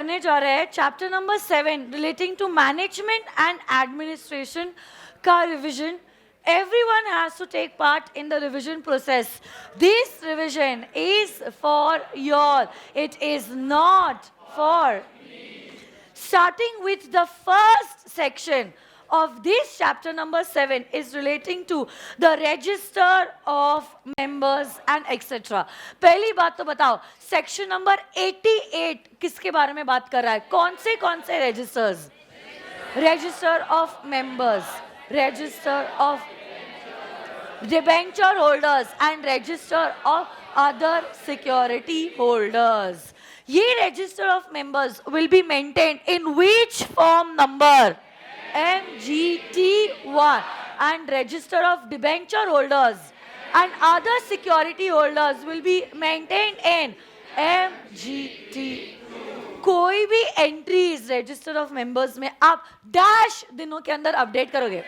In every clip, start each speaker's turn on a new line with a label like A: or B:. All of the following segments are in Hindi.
A: करने जा रहे हैं chapter number 7 relating to management and administration का revision. Everyone has to take part in the revision process. This revision is for y'all. It is not for starting with the first section of this chapter number 7 is relating to the register of members and etc. पहली बात तो बताओ, सेक्शन नंबर 88 किसके बारे में बात कर रहा है? कौन से registers? Register of members, register of debenture holders and register of other security holders. ये register of members will be maintained in which form number? MGT1. And register of debenture holders and other security holders will be maintained in MGT. कोई भी एंट्रीज रजिस्टर ऑफ मेंबर्स में आप डैश दिनों के अंदर अपडेट करोगे.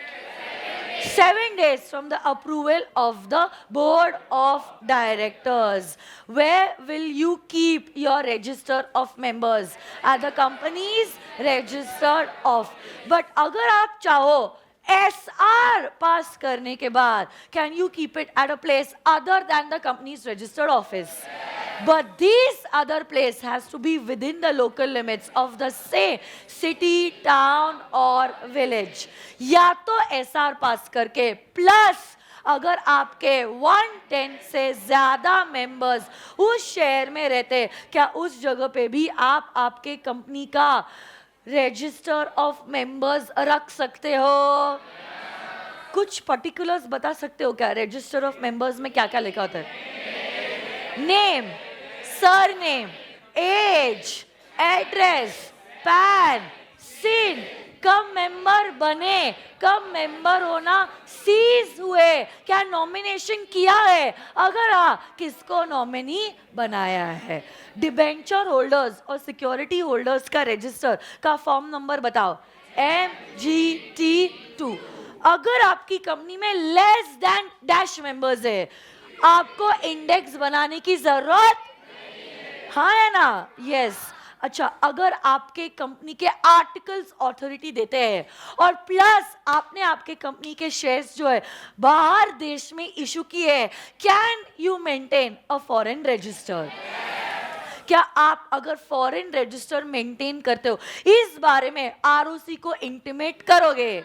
A: 7 days from the approval of the board of directors. Where will you keep your register of members? At the company's register of. But अगर आप चाहो SR पास करने के बाद, can you keep it at a place other than the company's registered office? But this other place has to be within the local limits of the say city, town or village. या तो SR पास करके प्लस अगर आपके 110 से ज्यादा मेंबर्स उस शहर में रहते, क्या उस जगह पे भी आप आपके कंपनी का रजिस्टर ऑफ मेंबर्स रख सकते हो? कुछ पर्टिकुलर्स बता सकते हो क्या? रजिस्टर ऑफ मेंबर्स में क्या क्या लिखा होता है? Name, surname, age, address, PAN, सिन, कब मेंबर बने, कब मेंबर होना सीज हुए, क्या नॉमिनेशन किया है, अगर हाँ किसको नॉमिनी बनाया है. डिबेंचर होल्डर्स और सिक्योरिटी होल्डर्स का रजिस्टर का फॉर्म नंबर बताओ. MGT2. अगर आपकी कंपनी में लेस देन डैश मेंबर्स है, आपको इंडेक्स बनाने की जरूरत हाँ है ना? यस. अच्छा, अगर आपके कंपनी के आर्टिकल्स अथॉरिटी देते हैं और प्लस आपने आपके कंपनी के शेयर्स जो है बाहर देश में इशू किए हैं, can you maintain a foreign register? क्या आप अगर फॉरेन रजिस्टर मेंटेन करते हो, इस बारे में आरओसी को इंटीमेट करोगे?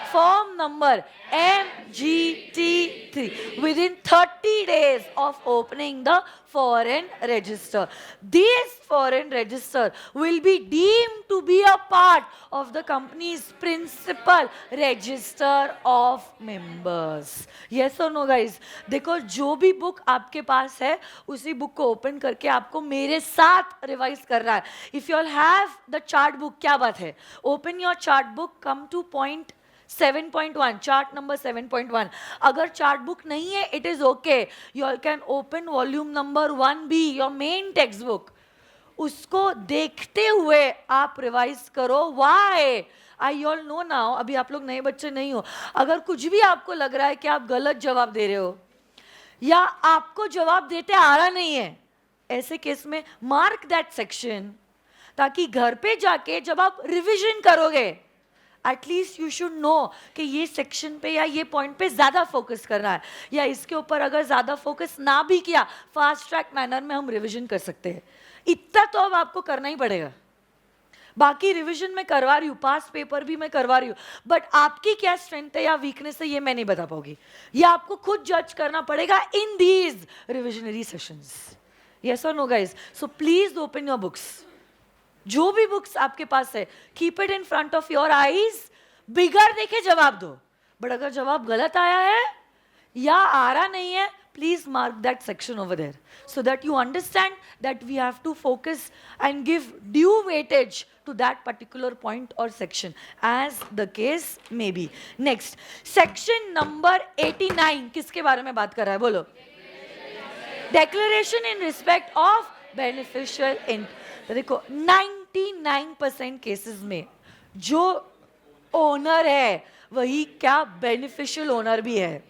A: Form number MGT3 within 30 days of opening the foreign register. This foreign register will be deemed to be a part of the company's principal register of members. Yes or no guys? देखो, जो भी बुक आपके पास है उसी बुक को ओपन करके आपको मेरे साथ रिवाइज करना है. If you all have the chart book, क्या बात है? Open your chart book, come to point 7.1, chart number 7.1. अगर चार्ट बुक नहीं है, it is okay, you all can open volume number 1B, your main text book. उसको देखते हुए आप रिवाइज करो. Why? I all know now, अभी आप लोग नए बच्चे नहीं हो. अगर कुछ भी आपको लग रहा है कि आप गलत जवाब दे रहे हो या आपको जवाब देते आ रहा नहीं है, ऐसे केस में मार्क दैट सेक्शन, ताकि घर पे जाके जब आप रिविजन करोगे एटलीस्ट यू शुड नो कि ये सेक्शन पे या ये पॉइंट पे ज्यादा फोकस करना है, या इसके ऊपर अगर ज्यादा फोकस ना भी किया, फास्ट ट्रैक मैनर में हम रिवीजन कर सकते हैं. इतना तो अब आपको करना ही पड़ेगा. बाकी रिवीजन मैं करवा रही हूँ, पास पेपर भी मैं करवा रही हूँ, बट आपकी क्या स्ट्रेंथ है या वीकनेस है ये मैं नहीं बता पाऊंगी. ये आपको खुद जज करना पड़ेगा in these revisionary sessions. Yes और no guys? So please open your books. जो भी बुक्स आपके पास है, keep it in front of your eyes. बिगर देखे जवाब दो, बट अगर जवाब गलत आया है या आ रहा नहीं है, please mark that section over there so that you understand that we have to focus and give due weightage to that particular point और section as the case may be. Next, section number 89 किसके बारे में बात कर रहा है? बोलो. Declaration in respect of beneficial in. देखो, 99% केसेस में जो ओनर है वही क्या बेनिफिशियल ओनर भी है,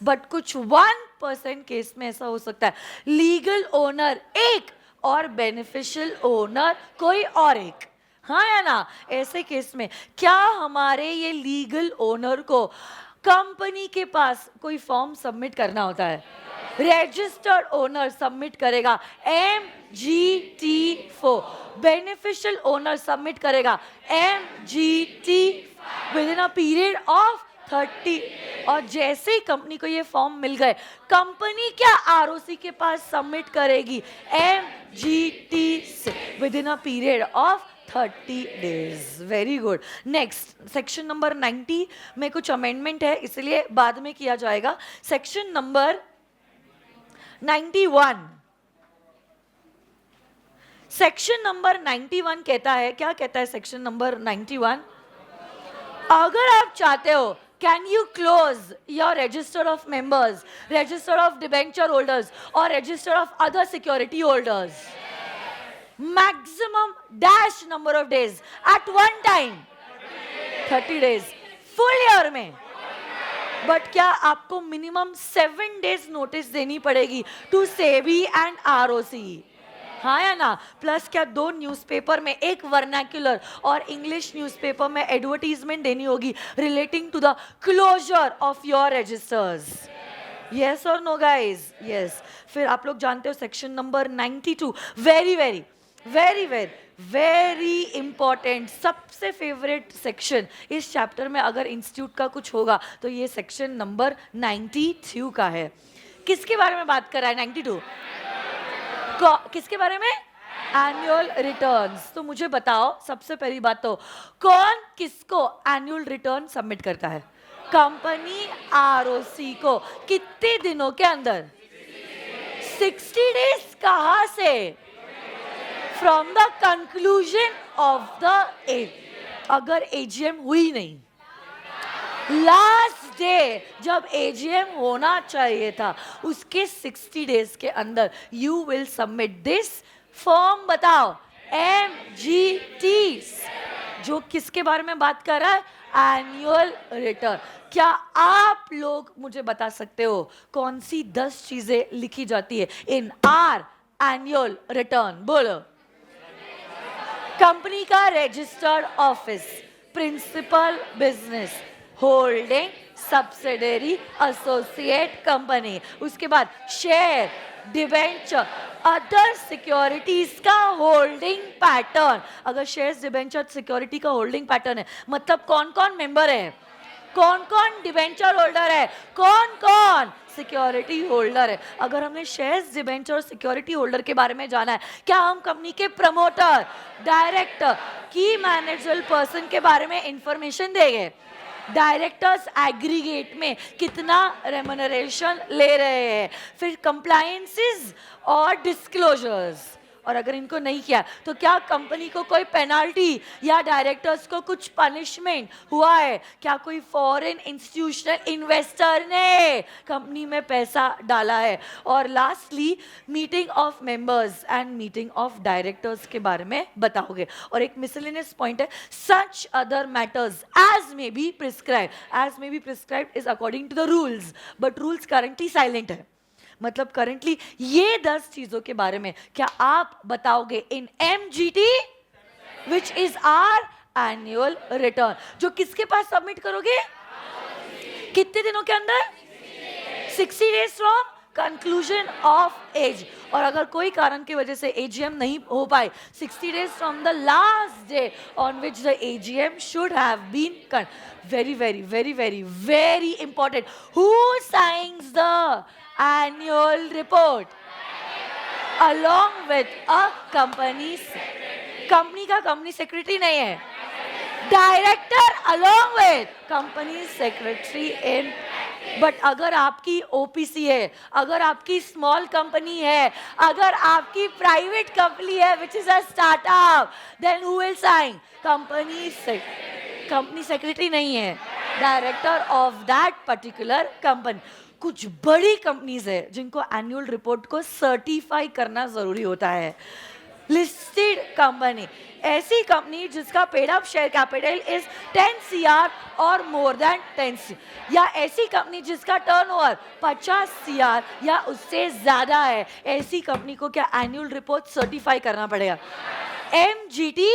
A: बट कुछ 1% केस में ऐसा हो सकता है लीगल ओनर एक और बेनिफिशियल ओनर कोई और एक, हाँ या ना? ऐसे केस में क्या हमारे ये लीगल ओनर को कंपनी के पास कोई फॉर्म सबमिट करना होता है? रजिस्टर्ड ओनर सबमिट करेगा MGT4, बेनिफिशियल ओनर सबमिट करेगा MGT with in a period of 30। और जैसे ही कंपनी को ये फॉर्म मिल गए, कंपनी क्या ROC के पास सबमिट करेगी MGT with in a period of 30 days। Very good. Next section number 90 में कुछ अमेंडमेंट है, इसलिए बाद में किया जाएगा। सेक्शन नंबर 91, सेक्शन नंबर 91 कहता है, क्या कहता है सेक्शन नंबर 91? अगर आप चाहते हो, can you close your register of members, register of debenture holders और register of other security holders maximum dash number of days at one time? 30 days full year में। बट क्या आपको मिनिमम 7 days नोटिस देनी पड़ेगी टू सेबी एंड ROC, हाँ या ना? प्लस क्या 2 न्यूज़पेपर में, एक वर्नाक्युलर और इंग्लिश न्यूज़पेपर में एडवर्टीजमेंट देनी होगी relating to the closure of your registers. Yes और नो गाइज? यस। फिर आप लोग जानते हो section number 92, very very very very very important, सबसे फेवरेट सेक्शन इस चैप्टर में। अगर इंस्टीट्यूट का कुछ होगा तो ये सेक्शन नंबर 92 का है। किसके बारे में बात कर रहा है 92? किसके बारे में? Annual returns. तो मुझे बताओ, सबसे पहली बात तो कौन किसको एनुअल रिटर्न सबमिट करता है? कंपनी ROC को। कितने दिनों के अंदर? 60 days। कहां से? From the conclusion of the अगर AGM हुई नहीं, लास्ट डे जब AGM होना चाहिए था, उसके 60 days के अंदर you will submit this form. बताओ, MGT, जो किसके बारे में बात कर रहा है? Annual return. क्या आप लोग मुझे बता सकते हो कौन सी 10 चीजें लिखी जाती है इन आर एनुअल रिटर्न? बोलो। कंपनी का registered office, principal business, holding, subsidiary, associate company, उसके बाद शेयर, डिबेंचर, अदर सिक्योरिटीज का होल्डिंग पैटर्न। अगर शेयर्स, डिबेंचर, सिक्योरिटी का होल्डिंग पैटर्न है, मतलब कौन कौन मेंबर है, कौन कौन डिबेंचर होल्डर है, कौन कौन सिक्योरिटी होल्डर है। अगर हमने शेयर्स, डिबेंचर और सिक्योरिटी होल्डर के बारे में जाना है, क्या हम कंपनी के promoter, director, key managerial person के बारे में इंफॉर्मेशन देंगे? डायरेक्टर्स एग्रीगेट में कितना रेम्युनरेशन ले रहे हैं, फिर कंप्लायंसेस और डिस्क्लोजर्स। और अगर इनको नहीं किया तो क्या कंपनी को कोई पेनल्टी या डायरेक्टर्स को कुछ पनिशमेंट हुआ है? क्या कोई फॉरेन इंस्टीट्यूशनल इन्वेस्टर ने कंपनी में पैसा डाला है? और lastly meeting of members and meeting of directors के बारे में बताओगे। और एक मिसलेनियस पॉइंट है, such other matters as may be prescribe. As may be prescribe is according to the rules, but rules currently silent है। मतलब करंटली ये 10 चीजों के बारे में क्या आप बताओगे in MGT, which is our annual return, जो किसके पास सबमिट करोगे? कितने दिनों के अंदर? 60 days from conclusion of AGM. और अगर कोई कारण की वजह से AGM नहीं हो पाए, 60 days from the last day on which the AGM should have been कन। Very very very very very important, who signs the annual report along with a company का कंपनी सेक्रेटरी नहीं है, director along with company secretary in. But अगर आपकी OPC है, अगर आपकी स्मॉल कंपनी है, अगर आपकी प्राइवेट कंपनी है which is a startup, then who will sign? Company secretary नहीं है, director of that particular company. कुछ बड़ी कंपनीज है जिनको एनुअल रिपोर्ट को सर्टिफाई करना जरूरी होता है, लिस्टेड कंपनी, ऐसी कंपनी जिसका paid up share capital is 10 CR और मोर देन 10 CR, या ऐसी कंपनी जिसका टर्नओवर 50 CR या उससे ज्यादा है, ऐसी कंपनी को क्या एनुअल रिपोर्ट सर्टिफाई करना पड़ेगा? MGT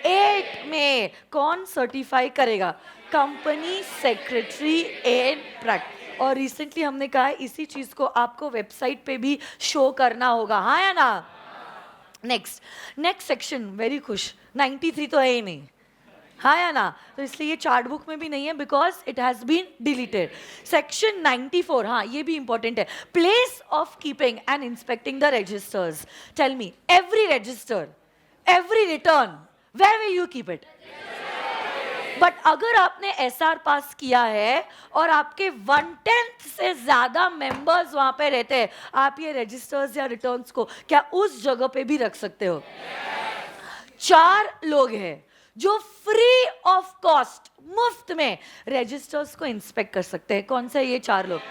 A: 8 में कौन सर्टिफाई करेगा? Company secretary in practice. और रिसेंटली हमने कहा है इसी चीज को आपको वेबसाइट पे भी शो करना होगा, हाँ या ना? नेक्स्ट सेक्शन, वेरी खुश, 93 तो है ही नहीं, हाँ या ना? तो इसलिए ये चार्ट बुक में भी नहीं है because it has been deleted. Section 94, हाँ ये भी इंपॉर्टेंट है, place of keeping and inspecting the registers. Tell me, every register, every return, where will you keep it? But अगर आपने SR पास किया है और आपके 1/10 से ज्यादा मेंबर्स वहां पे रहते हैं, आप ये रजिस्टर्स या रिटर्न्स को क्या उस जगह पे भी रख सकते हो? 4 लोग हैं जो फ्री ऑफ कॉस्ट, मुफ्त में रजिस्टर्स को इंस्पेक्ट कर सकते हैं। कौन से ये 4 लोग?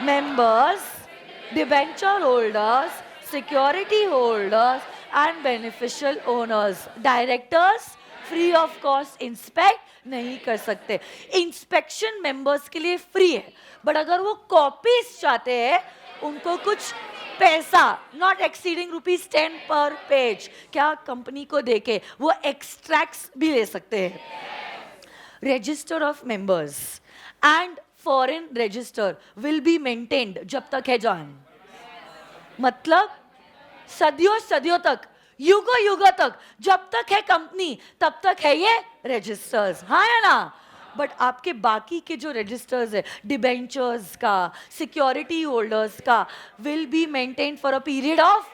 A: Members, debenture holders, security holders and beneficial owners. Directors free of cost inspect नहीं कर सकते। इंस्पेक्शन मेंबर्स के लिए फ्री है, बट अगर वो कॉपीज चाहते हैं उनको कुछ पैसा, नॉट एक्सीडिंग ₹10 पर पेज, क्या कंपनी को देके वो एक्सट्रैक्ट्स भी ले सकते हैं। Register of members and foreign register will be maintained जब तक है जान, मतलब सदियों सदियों तक, युगों युगों तक, जब तक है कंपनी तब तक है ये रजिस्टर्स, हाँ या ना? बट आपके बाकी के जो रजिस्टर्स है, डिबेंचर्स का, सिक्योरिटी होल्डर्स का, will be maintain for a period of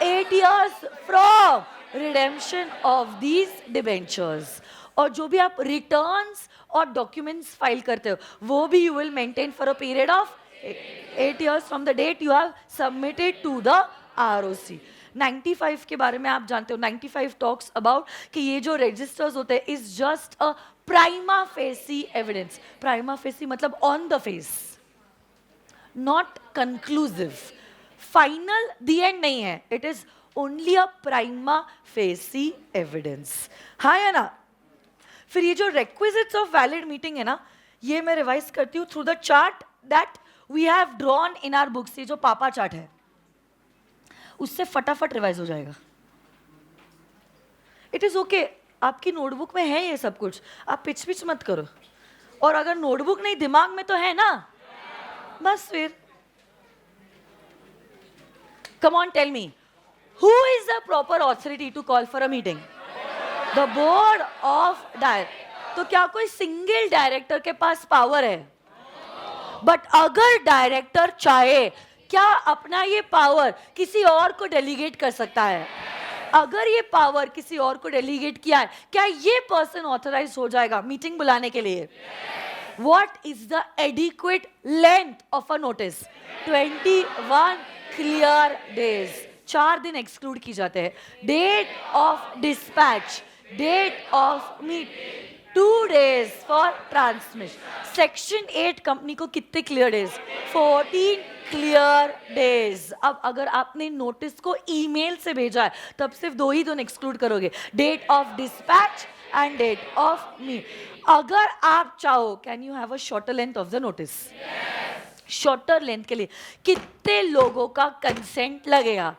A: 8 years from redemption of these debentures. और जो भी आप रिटर्न्स और डॉक्यूमेंट्स फाइल करते हो वो भी you will maintain for a period of 8 years from the date you have submitted to the ROC। 95 के बारे में आप जानते हो, 95 टॉक्स अबाउट कि ये जो रजिस्टर्स होते हैं is just a prima facie evidence. Prima facie मतलब on the face, not conclusive, final the end नहीं है, it is only a prima facie evidence, हाँ या ना? फिर ये जो requisites ऑफ वैलिड मीटिंग है ना, ये मैं रिवाइज करती हूँ through the chart that we have drawn in our books. ये जो पापा चार्ट है उससे फटाफट रिवाइज हो जाएगा। इट इज ओके, आपकी नोटबुक में है ये सब कुछ, आप पिच पिच मत करो। और अगर नोटबुक नहीं दिमाग में तो है ना, बस फिर come on tell me, who is the proper authority to call for a meeting? The board of director. तो क्या कोई सिंगल डायरेक्टर के पास पावर है? बट अगर डायरेक्टर चाहे, क्या अपना ये पावर किसी और को डेलीगेट कर सकता है? अगर ये पावर किसी और को डेलीगेट किया है, क्या ये पर्सन ऑथराइज हो जाएगा मीटिंग बुलाने के लिए? What is the adequate length of a notice? 21 clear days. 4 दिन एक्सक्लूड की जाते हैं। Date of dispatch, date of meet, 2 days for transmission. Section 8 company को कितने क्लियर डेज? 14 clear days. अब अगर आपने नोटिस को ईमेल से भेजा है तब सिर्फ 2 ही दिन एक्सक्लूड करोगे, date of dispatch and date of meet. अगर आप चाहो, can you have a shorter length of the notice? Shorter length के लिए कितने लोगों का कंसेंट लगेगा?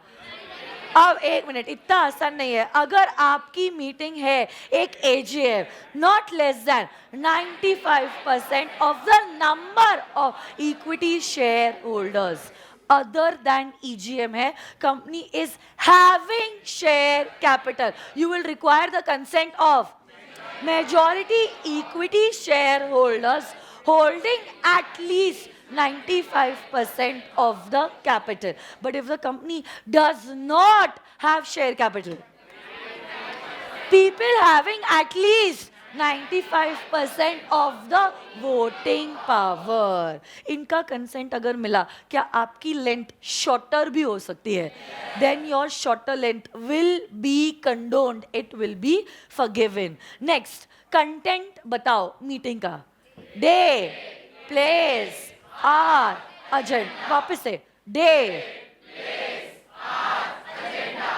A: अब 1 मिनट, इतना आसान नहीं है। अगर आपकी मीटिंग है एक AGM, not less then 95% of the number of equity share holders other than EGM है, company is having share capital, you will require the consent of majority equity shareholders holding at least 95% of the capital. But if the company does not have share capital, people having at least 95% of the voting power, इनका कंसेंट अगर मिला, क्या आपकी लेंथ शॉर्टर भी हो सकती है? Then your shorter length will be condoned, it will be forgiven. Next, content बताओ मीटिंग का, डे, प्लेस, आर, एजेंडा। वापस से, डे,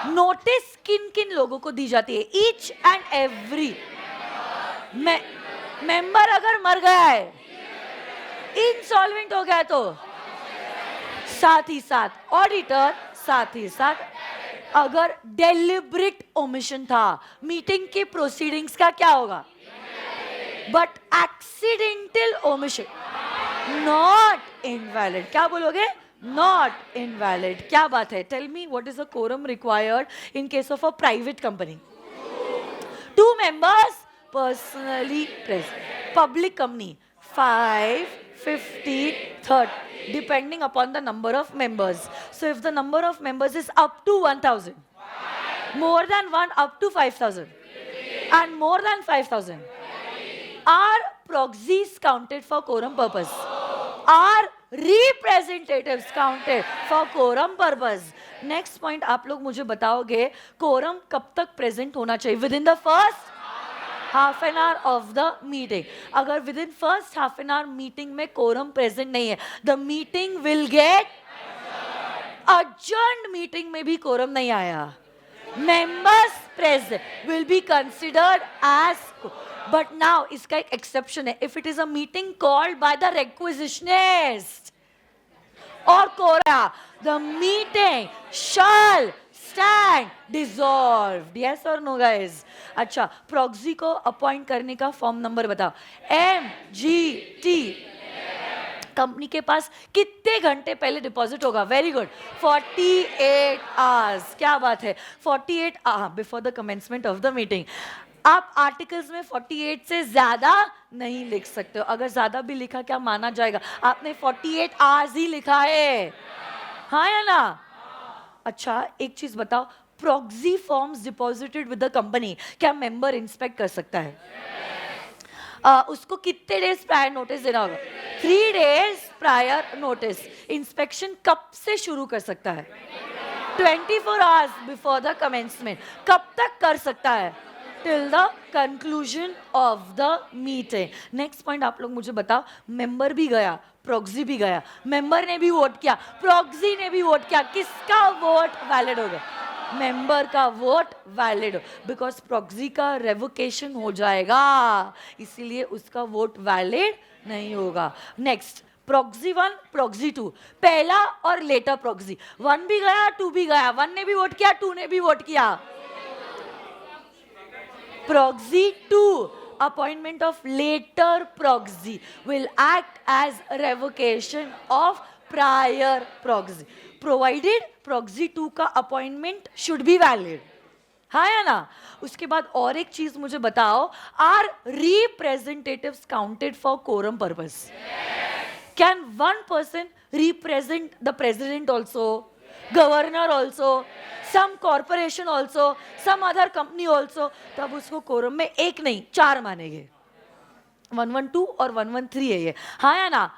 A: नोटिस किन किन लोगों को दी जाती है? ईच एंड एवरी मेंबर अगर मर गया है, इंसॉल्वेंट हो गया है, तो साथ ही साथ ऑडिटर, साथ ही साथ अगर डेलिब्रेट ओमिशन था, मीटिंग के प्रोसीडिंग्स का क्या होगा? But accidental omission not invalid. क्या बोलोगे? Not invalid. क्या बात है? Tell me what is the quorum required in case of a private company? 2 members personally present. Public company 5, 50, 30, depending upon the number of members. So if the number of members is up to 1000, more than 1 up to 5000, and more than 5000, are proxies counted for quorum purpose? Are representatives counted for quorum purpose? Next point आप लोग मुझे बताओगे, quorum कब तक present होना चाहिए? Within the first half an hour of the meeting. अगर within first half an hour meeting में quorum present नहीं है, the meeting will get adjourned. meeting में भी quorum नहीं आया, members present will be considered as. But now इसका एक exception है. If it is a meeting called by the requisitionist or quora, the meeting shall stand dissolved. Yes or no guys? अच्छा, प्रॉक्सी को अपॉइंट करने का फॉर्म नंबर बताओ. MGT. कंपनी के पास कितने घंटे पहले डिपॉजिट होगा? Very good, 48 hours. क्या बात है? 48 before the commencement of the meeting. आप आर्टिकल्स में 48 से ज्यादा नहीं लिख सकते हो. अगर ज्यादा भी लिखा क्या माना जाएगा? आपने 48 आवर्स ही लिखा है, हाँ या ना? अच्छा, एक चीज बताओ, proxy forms deposited with the company क्या मेंबर इंस्पेक्ट कर सकता है? उसको कितने डेज प्रायर नोटिस देना होगा? 3 days प्रायर नोटिस. इंस्पेक्शन कब से शुरू कर सकता है? 24 hours बिफोर द कमेंसमेंट. कब तक कर सकता है? Till the conclusion of the meeting. Next point आप लोग मुझे बताओ, मेंबर भी गया, प्रॉक्सी भी गया, मेंबर ने भी वोट किया, प्रॉक्सी ने भी वोट किया, किसका वोट वैलिड होगा? मेंबर का वोट वैलिड हो, बिकॉज प्रॉक्सी का रेवोकेशन हो जाएगा, इसीलिए उसका वोट वैलिड नहीं होगा. नेक्स्ट, प्रॉक्सी 1, प्रॉक्सी 2, पहला और लेटर प्रॉक्सी. 1 भी गया, 2 भी गया. 1 ने भी वोट किया, 2 ने भी वोट किया. Proxy 2, appointment of later proxy will act as revocation of prior proxy, provided proxy 2 का appointment should be valid. हाँ या ना? उसके बाद और एक चीज मुझे बताओ, are representatives counted for quorum purpose? Can one person represent the president also, governor also, some corporation also, some other company also? तब उसको कोरम में एक नहीं 4 मानेंगे. 112 और 113 है ये, हाँ या ना?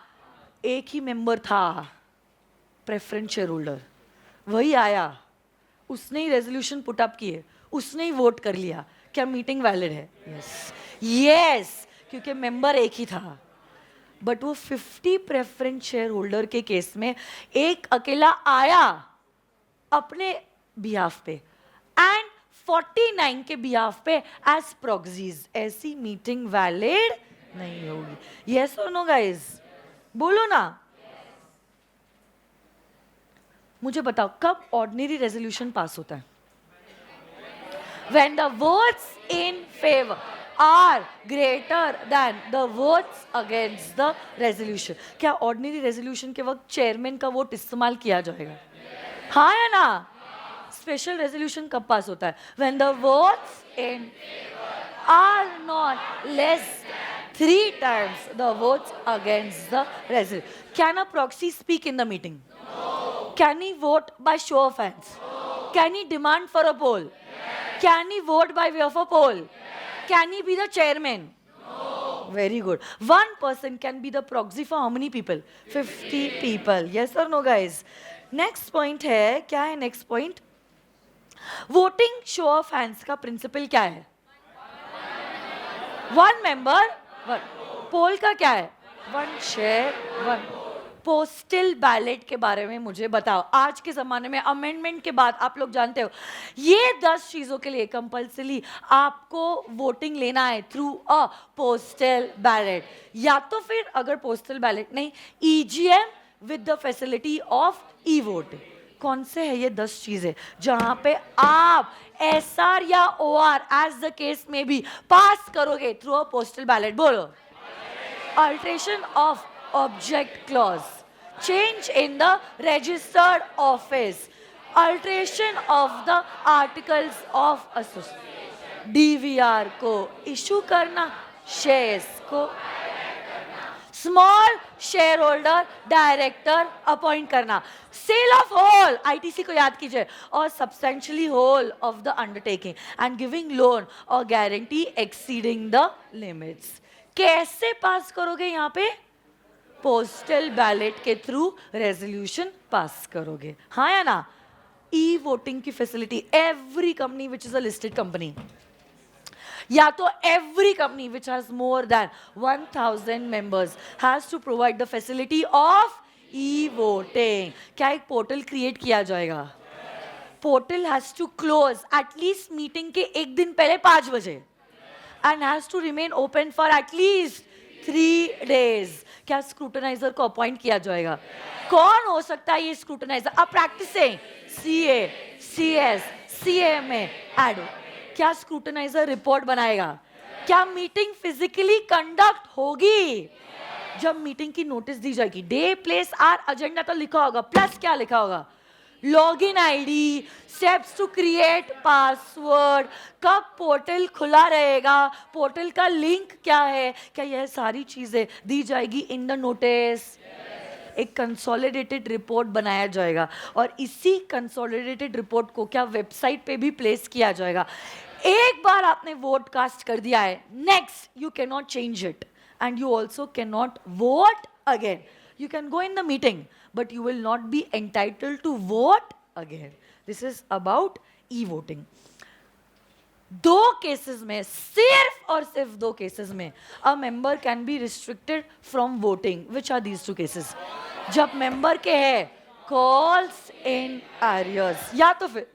A: एक ही मेंबर था, प्रेफरेंस शेयर होल्डर, वही आया, उसने ही रेजोल्यूशन पुट अप किए, उसने ही वोट कर लिया. क्या मीटिंग वैलिड है? यस, यस, क्योंकि मेंबर एक ही था. बट वो 50 प्रेफरेंस शेयर होल्डर के केस में एक अकेला आया अपने बिहाफ पे एंड 49 के बिहाफ पे एज प्रॉक्सीज. ऐसी मीटिंग वैलिड नहीं होगी. यस और नो गाइस? बोलो ना. मुझे बताओ, कब ऑर्डिनरी रेजोल्यूशन पास होता है? When the votes in favor are greater than the votes against the resolution. क्या ऑर्डिनरी रेजोल्यूशन के वक्त चेयरमैन का वोट इस्तेमाल किया जाएगा? हाँ या ना? स्पेशल रेजोल्यूशन कब पास होता है? When the votes in are not less 3 times the votes against the resolution. Can a proxy speak in the meeting? No. Can he vote by show of hands? No. Can he demand for a poll? Yes. Can he vote by way of a poll? Yes. Can he be the chairman? No. Very good. One person can be the proxy for how many people? 50 people. Yes or no guys? Next point है, क्या है next point? Voting show off hands का प्रिंसिपल क्या है? 1 member 1. पोल का क्या है? 1 share 1. पोस्टल बैलेट के बारे में मुझे बताओ। आज के ज़माने में अमेंडमेंट के बाद आप लोग जानते हो ये 10 चीज़ों के लिए कंपल्सरी आपको वोटिंग लेना है थ्रू अ पोस्टल बैलेट, या तो फिर अगर पोस्टल बैलेट नहीं, EGM with the facility of E vote. कौन से है ये 10 चीजें जहां पे आप एसआर या ओआर एज द केस में भी पास करोगे थ्रू अ पोस्टल बैलेट? बोलो। Alteration of object clause, change in the registered office, alteration of the articles of association, DVR को इशू करना, शेयर्स को, small share holder director appoint करना, सेल ऑफ होल आईटीसी को याद कीजिए, और substantially whole of the undertaking and giving loan और गारंटी एक्सीडिंग द लिमिट्स। कैसे पास करोगे? यहाँ पे पोस्टल बैलेट के थ्रू रेजोल्यूशन पास करोगे, हाँ या ना? ई वोटिंग की facility every company which is a listed company, या तो every company which has more than 1000 members has to provide the facility of e-voting। क्या एक पोर्टल क्रिएट किया जाएगा? Portal has to close at least meeting के एक दिन पहले 5 बजे and has to remain open for at least 3 days। क्या स्क्रूटनाइजर को अपॉइंट किया जाएगा? कौन हो सकता है ये स्क्रूटनाइजर? अब प्रैक्टिसिंग सीए, सीएस, सीएमए, एडो। क्या स्क्रूटनाइजर रिपोर्ट बनाएगा? क्या मीटिंग फिजिकली कंडक्ट होगी? जब मीटिंग की नोटिस दी जाएगी, डे प्लेस आर एजेंडा तो लिखा होगा, प्लस क्या लिखा होगा? Login ID, steps to create password, कब पोर्टल खुला रहेगा, पोर्टल का लिंक क्या है, क्या यह सारी चीजें दी जाएगी इन द नोटिस। एक कंसोलिडेटेड रिपोर्ट बनाया जाएगा और इसी कंसोलिडेटेड रिपोर्ट को क्या वेबसाइट पे भी प्लेस किया जाएगा। एक बार आपने वोट कास्ट कर दिया है, next you can not change it and you also can not vote again. You can go in the meeting, but you will not be entitled to vote again. This is about e-voting. 2 cases में, सिर्फ और सिर्फ 2 cases में, a member can be restricted from voting. Which are these 2 cases? जब member के है calls in arrears, या तो फिर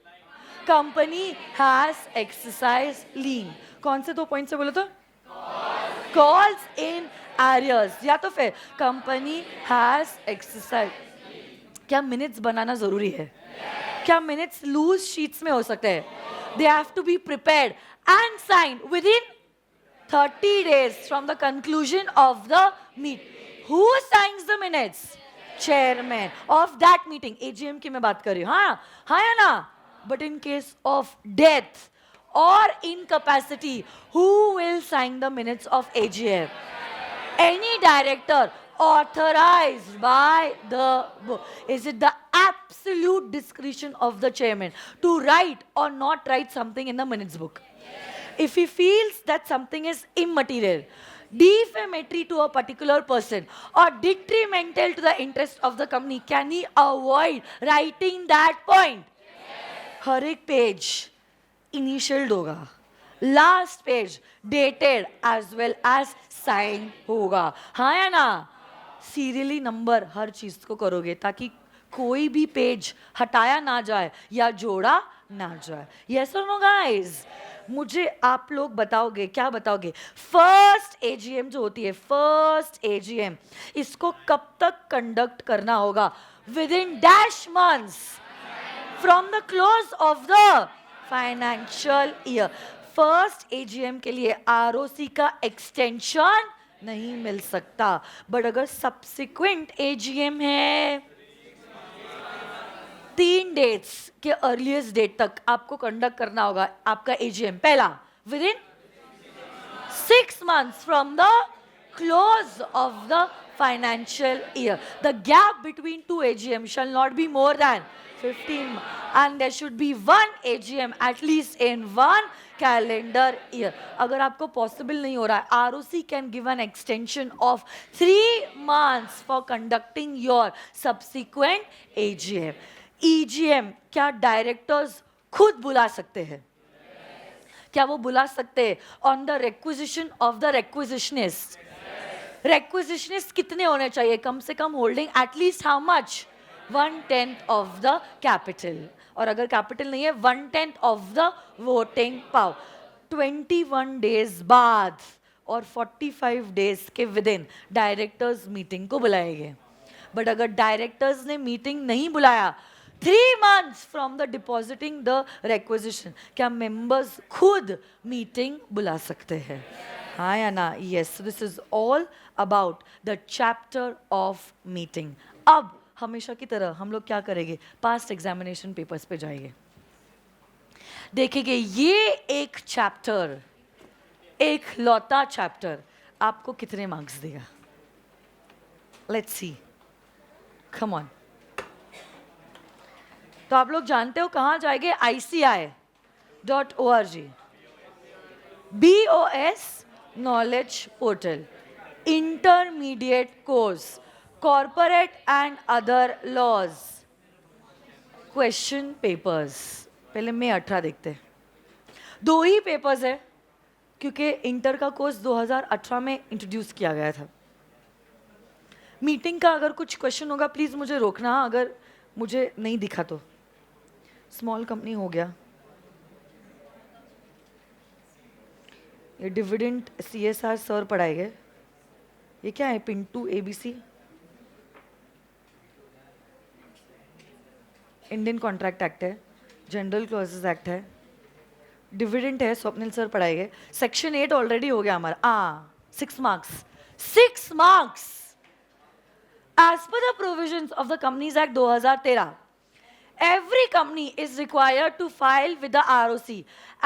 A: company has exercised lien। कौन से 2 points से बोला था? Calls in arrears, या तो फिर कंपनी हैज एक्सरसाइज। क्या मिनट्स बनाना जरूरी है? क्या मिनट्स लूज शीट्स में हो सकते हैं? They have to be prepared and signed within 30 days from the conclusion of the meet. Who signs the minutes? Chairman of that meeting. AGM की मैं बात कर रही हूँ, हाँ हाँ या ना? But in case of death or incapacity, who will sign the minutes of AGM? Any director authorized by the board. Is it the absolute discretion of the chairman to write or not write something in the minutes book? If he feels that something is immaterial, defamatory to a particular person or detrimental to the interest of the company, can he avoid writing that point? हर एक पेज इनिशियल्ड होगा, last page dated as well as sign होगा, हाँ या ना? सीरियली नंबर हर चीज को करोगे ताकि कोई भी पेज हटाया ना जाए या जोड़ा ना जाए। यस और नो गाइस? मुझे आप लोग बताओगे, क्या बताओगे? फर्स्ट एजीएम जो होती है, फर्स्ट एजीएम, इसको कब तक कंडक्ट करना होगा? With in dash months from the close of the financial year. First AGM के लिए आरओसी का एक्सटेंशन नहीं मिल सकता, बट अगर सब्सिक्वेंट एजीएम है 3 डेट्स के अर्लीस्ट डेट तक आपको कंडक्ट करना होगा आपका एजीएम। पहला with in 6 months from the close of the financial year. The gap between 2 AGM shall not be more than 15 and there should be 1 AGM at least in 1 calendar year. अगर आपको possible नहीं हो रहा है, ROC can give an extension of 3 months for conducting your subsequent AGM. EGM क्या directors खुद बुला सकते हैं? क्या वो बुला सकते हैं on the requisition of the requisitionist? Requisitionist कितने होने चाहिए? कम से कम holding at least how much? 1/10 of the capital. और अगर capital नहीं है 1/10 of the voting power. 21 days बाद और 45 days के within directors meeting को बुलाएंगे. बट अगर डायरेक्टर्स ने मीटिंग नहीं बुलाया 3 months from the depositing the requisition, क्या मेंबर्स खुद मीटिंग बुला सकते हैं? हाँ या ना? Yes. This is all about the chapter of meeting. अब हमेशा की तरह हम लोग क्या करेंगे? पास्ट एग्जामिनेशन पेपर्स पे जाएंगे, देखेंगे ये एक चैप्टर, एक लौता चैप्टर आपको कितने मार्क्स देगा. Let's see. Come on. तो आप लोग जानते हो कहाँ जाएंगे? ICI.org. BOS knowledge portal, intermediate course, corporate and other laws, question papers. पहले मई 18 देखते हैं. 2 ही पेपर्स है क्योंकि इंटर का कोर्स 2018 में इंट्रोड्यूस किया गया था. मीटिंग का अगर कुछ क्वेश्चन होगा प्लीज मुझे रोकना, अगर मुझे नहीं दिखा तो. स्मॉल कंपनी हो गया, ये डिविडेंड CSR सर पढ़ाएंगे. ये क्या है? Pintu ABC, Indian contract act है, जनरल क्लॉजेस एक्ट है, डिविडेंड है, स्वप्निल सर पढ़ाएंगे. सेक्शन 8 ऑलरेडी हो गया हमारा. 6 marks. 6 marks. As per the provisions of the Companies Act 2013, every company is required to file with the ROC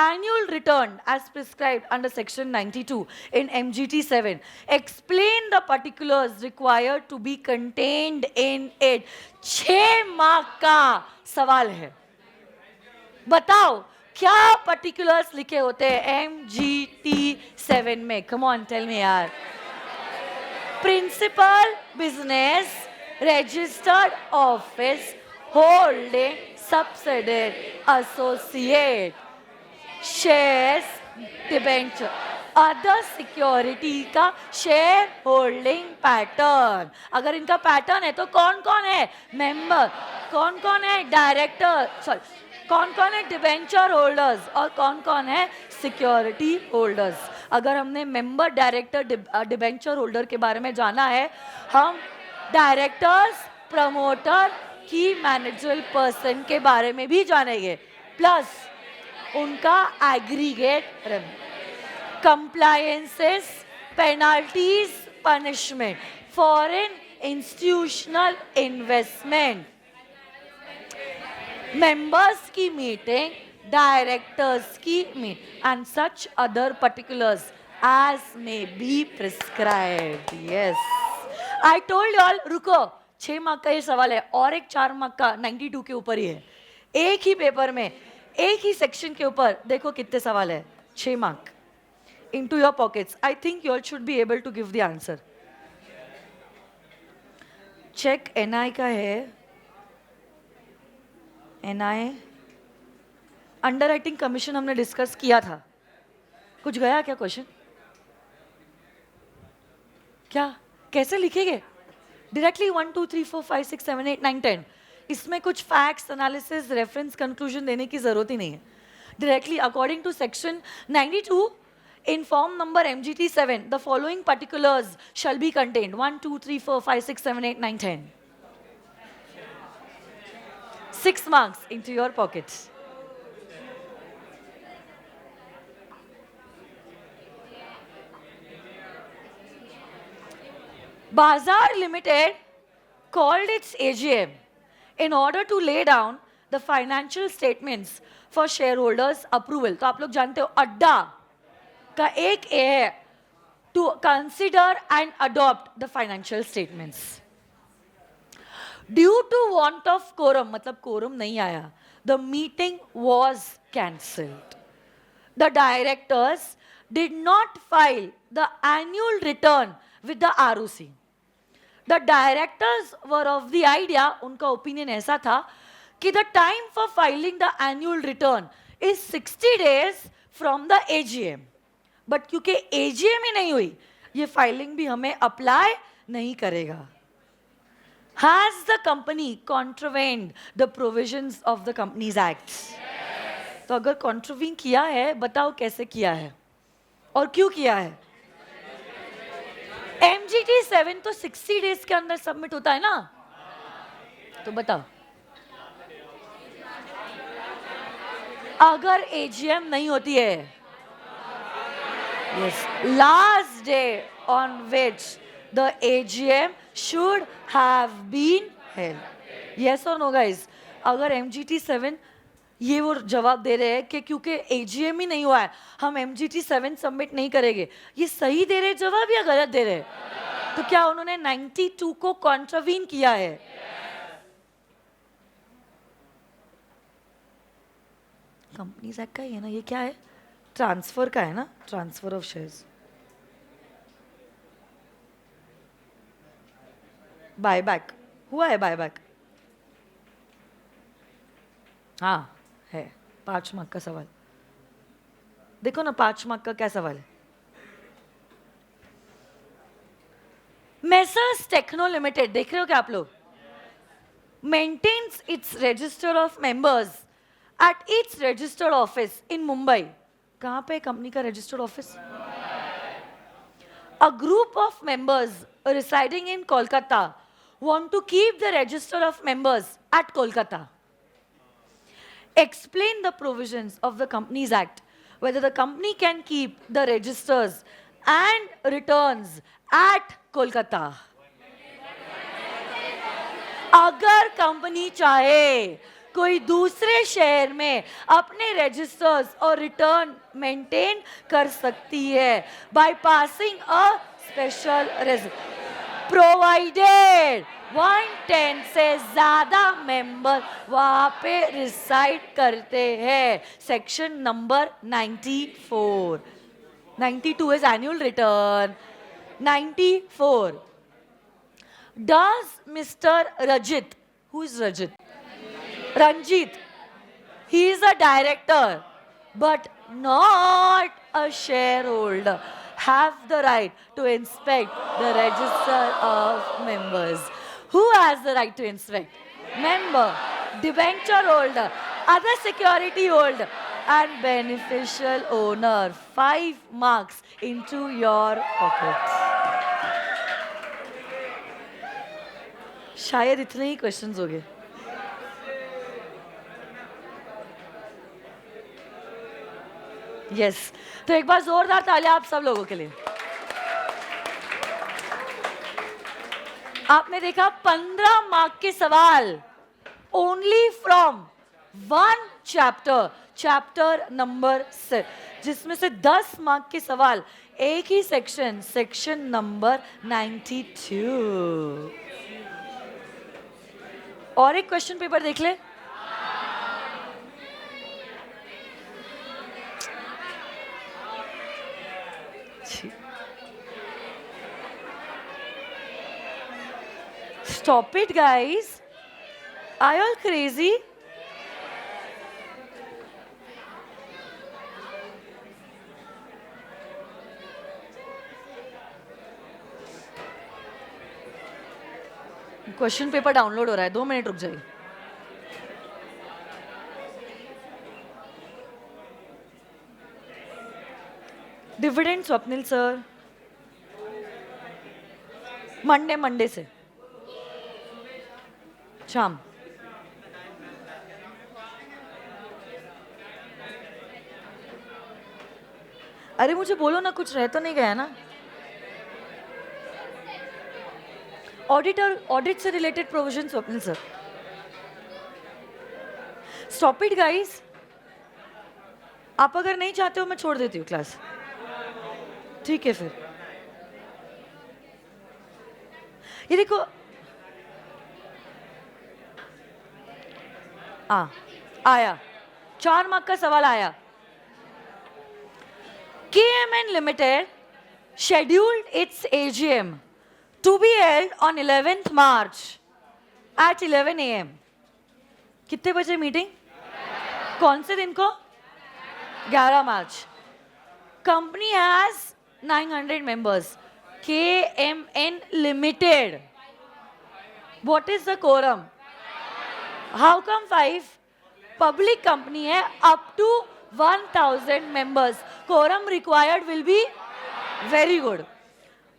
A: annual return as prescribed under section 92 in MGT 7. Explain the particulars required to be contained in it. 6 mark का सवाल है. बताओ क्या particulars लिखे होते हैं MGT 7 में? Come on, tell me यार. Principal business, registered office, holding, subsidiary, associate, shares, debenture, other security का शेयर होल्डिंग पैटर्न. अगर इनका पैटर्न है तो कौन कौन है? मेंबर. कौन कौन है? डायरेक्टर. सॉरी, कौन कौन है? Debenture holders. और कौन कौन है? Security holders. अगर हमने मेंबर, डायरेक्टर, डिबेंचर होल्डर के बारे में जाना है, हम डायरेक्टर्स, प्रमोटर, की मैनेजरल पर्सन के बारे में भी जानेंगे, प्लस उनका aggregate revenue, compliances, penalties, punishment, foreign institutional investment, members की मीटिंग, डायरेक्टर्स की meeting and such other particulars as may be prescribed. Yes, I told you all. रुको, 6 मार्क का ये सवाल है और एक 4 मार्क का 92 के ऊपर ही है. एक ही पेपर में, एक ही सेक्शन के ऊपर देखो कितने सवाल है. 6 mark. Into your pockets. I think you all should be able to give the answer. Check NI का है. NI अंडरराइटिंग कमीशन हमने डिस्कस किया था. कुछ गया क्या क्वेश्चन? क्या कैसे लिखेंगे? डायरेक्टली 1 2 3 4 5 6 7 8 9 10. इसमें कुछ फैक्ट्स, एनालिसिस, रेफरेंस, कंक्लूजन देने की जरूरत ही नहीं है. Directly according to section 92 in form number MGT 7, the following particulars shall be contained. 1 2 3 4 5 6 7 8 9 10. 6 marks into your pockets. Bazaar Limited called its AGM in order to lay down the financial statements for shareholders approval. तो आप लोग जानते हो अड्डा का एक ए है to consider and adopt the financial statements. Due to want of quorum, मतलब quorum नहीं आया, the meeting was cancelled. The directors did not file the annual return with the ROC. The directors were of the idea, उनका opinion ऐसा था कि the time for filing the annual return is 60 days from the AGM. But क्योंकि AGM ही नहीं हुई ये फाइलिंग भी हमें अप्लाई नहीं करेगा. Has the company contravened the provisions of the Companies Act? तो अगर कॉन्ट्रवीन किया है, बताओ कैसे किया है और क्यों किया है. MGT 7 तो 60 डेज के अंदर सबमिट होता है ना, तो बताओ अगर AGM नहीं होती है, yes, last day on which the AGM should have been held. Yes or no guys? अगर MGT 7 ये वो जवाब दे रहे हैं कि क्योंकि AGM ही नहीं हुआ है हम MGT 7 सबमिट नहीं करेंगे, ये सही दे रहे जवाब या गलत दे रहे? तो क्या उन्होंने 92 को कॉन्ट्रवीन किया है? कंपनीज एक्ट का ही है ना, ये क्या है? ट्रांसफर का है ना, ट्रांसफर ऑफ शेयर्स. बायबैक हुआ है, बायबैक. हाँ है. 5 मार्क का सवाल देखो ना, 5 मार्क का क्या सवाल है. मेसर्स टेक्नो लिमिटेड देख रहे हो क्या आप लोग? Maintains its register of members at its registered office in Mumbai. कहां पे कंपनी का registered office? A group of members residing in Kolkata want to keep the register of members at Kolkata. Explain the provisions of the Companies Act, whether the company can keep the registers and returns at Kolkata. अगर कंपनी चाहे कोई दूसरे शहर में अपने रजिस्टर्स और रिटर्न मेंटेन कर सकती है by passing a special provided 110 से ज्यादा मेंबर वहां पे रिसाइड करते हैं. Section number 94. 92 is annual return. 94. Does Mr. Rajit, who is Rajit? Ranjit, he is a director but not a shareholder, have the right to inspect the register of members. Who has the right to inspect? Member, debenture holder, other security holder and beneficial owner. 5 marks into your pocket. शायद इतने ही क्वेश्चंस हो गए. यस तो एक बार जोरदार तालियां आप सब लोगों के लिए. आपने देखा 15 मार्क के सवाल ओनली फ्रॉम 1 चैप्टर नंबर 6, जिसमें से 10 मार्क के सवाल एक ही सेक्शन नंबर 92. और एक क्वेश्चन पेपर देख ले. Stop it, guys. Are you all crazy? Question paper download हो रहा है, 2 मिनट रुक जाइए. डिविडेंड स्वप्निल सर मंडे से शाम. अरे मुझे बोलो ना, कुछ रह तो नहीं गया ना. ऑडिट से related provision Swapnil sir. Stop it guys. आप अगर नहीं चाहते हो मैं छोड़ देती हूँ क्लास. ठीक है फिर. ये देखो आया 4 मार्क का सवाल आया. KMN Limited scheduled its AGM to be held on 11th March at 11 AM. कितने बजे मीटिंग? कौन से दिन को? 11 मार्च. Company has 900 members. KMN Limited. What is the quorum? How come 5? Public company है, up to 1000 members. Quorum required will be very good.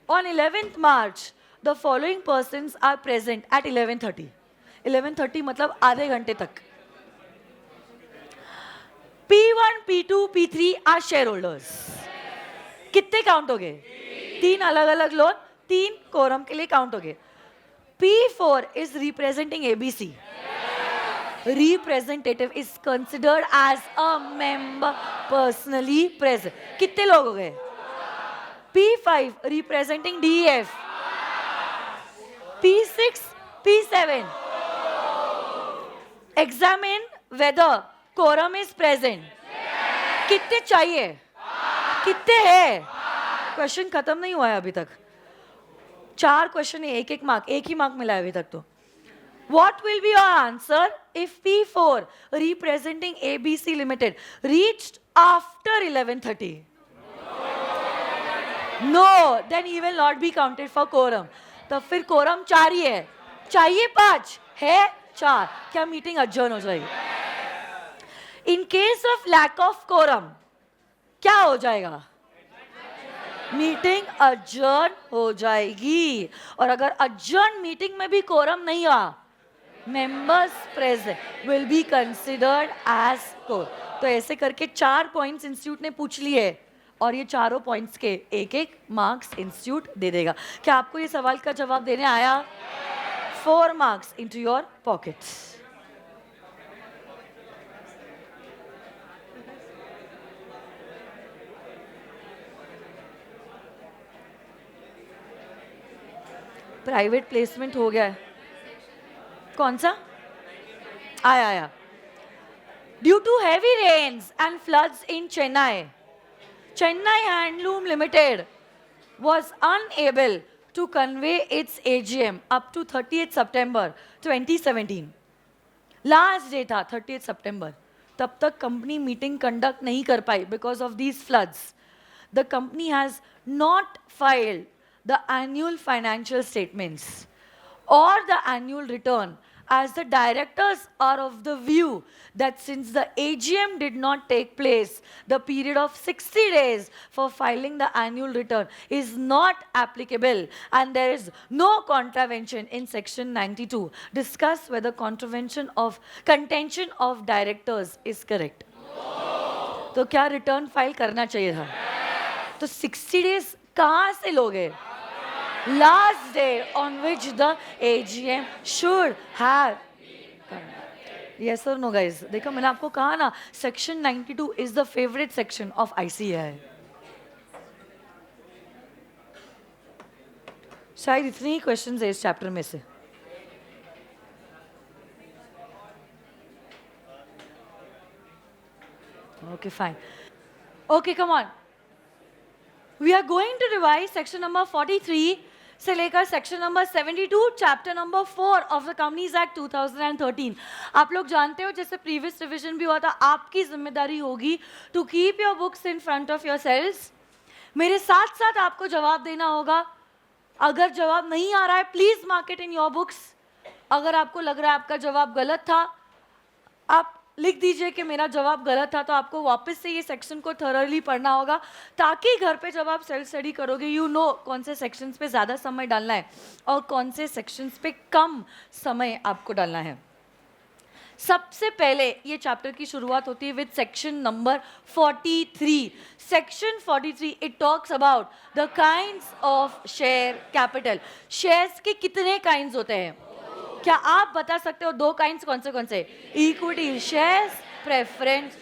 A: On 11th March, the following persons are present at 11:30. 11:30 मतलब आधे घंटे तक. P1, P2, P3 are shareholders. कितने काउंट हो गए? 3 अलग अलग लोन, 3 कोरम के लिए काउंट हो गए. P4 is representing ABC. Representative is considered as a member personally present. कितने लोग हो गए? P5 representing DEF. P6, P7. Examine whether quorum is present. कितने चाहिए? कितने हैं? क्वेश्चन खत्म नहीं हुआ है अभी तक. 4 क्वेश्चन है, एक मार्क, एक ही मार्क मिला है अभी तक तो. What will be your answer if P4 representing ABC Limited reached after 11:30? No, then he will not be counted for quorum. तो फिर quorum 4 ही है. चाहिए 5 है 4. क्या मीटिंग adjourn हो जाएगी? In case of lack of quorum, क्या हो जाएगा? मीटिंग adjourn हो जाएगी. और अगर adjourn मीटिंग में भी quorum नहीं हुआ, members present will be considered as quorum. तो ऐसे करके 4 पॉइंट्स इंस्टीट्यूट ने पूछ लिए और ये चारों पॉइंट्स के एक मार्क्स इंस्टीट्यूट दे देगा. क्या आपको ये सवाल का जवाब देने आया? 4 marks into your pockets. Private placement हो गया है. कौन सा? आया. Due to heavy rains and floods in Chennai, Chennai Handloom Limited was unable to convey its AGM up to 30th September 2017. Last day था 30th September. तब तक कंपनी मीटिंग कंडक्ट नहीं कर पाई because of these floods. The company has not filed the annual financial statements or the annual return, as the directors are of the view that since the AGM did not take place, the period of 60 days for filing the annual return is not applicable and there is no contravention in section 92. Discuss whether contention of directors is correct. तो क्या रिटर्न फाइल करना चाहिए था? तो 60 days कहाँ से लोगे? Last day on which the AGM should have. Yes or no, guys? देखो मैंने आपको कहा ना, section 92 is the favorite section of ICAI. शायद इतने ही questions है इस chapter में से. Okay, fine. Okay, come on. We are going to revise section number 43 से लेकर section number 72 chapter number 4 of the companies act 2013. आप लोग जानते हो जैसे प्रीवियस रिवीजन भी हुआ था, आपकी जिम्मेदारी होगी to keep your books in front of yourselves. मेरे साथ साथ आपको जवाब देना होगा. अगर जवाब नहीं आ रहा है please mark it in your books. अगर आपको लग रहा है आपका जवाब गलत था, आप लिख दीजिए कि मेरा जवाब गलत था. तो आपको वापस से ये सेक्शन को थॉरली पढ़ना होगा ताकि घर पे जब आप सेल्फ स्टडी करोगे यू नो कौन से सेक्शंस पे ज़्यादा समय डालना है और कौन से सेक्शंस पे कम समय आपको डालना है. सबसे पहले ये चैप्टर की शुरुआत होती है with section number 43. Section 43 it talks about the kinds of share capital. Shares के कितने काइंड्स होते हैं? क्या आप बता सकते हो 2 काइंड्स कौन से? Equity shares, preference.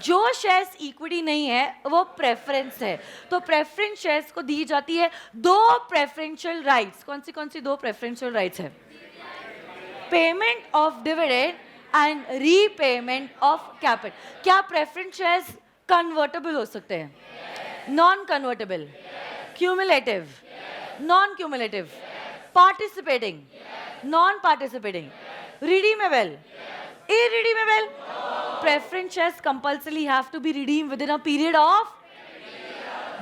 A: जो शेयर्स इक्विटी नहीं है वो प्रेफरेंस है. तो प्रेफरेंस शेयर्स को दी जाती है 2 प्रेफरेंशियल राइट्स. कौन सी 2 प्रेफरेंशियल राइट्स है? Payment of dividend and repayment of capital. क्या प्रेफरेंस शेयर्स कन्वर्टेबल हो सकते हैं? Non convertible, cumulative, non cumulative, participating, non participating, redeemable, irredeemable. Preference shares compulsorily have to be redeemed within a period of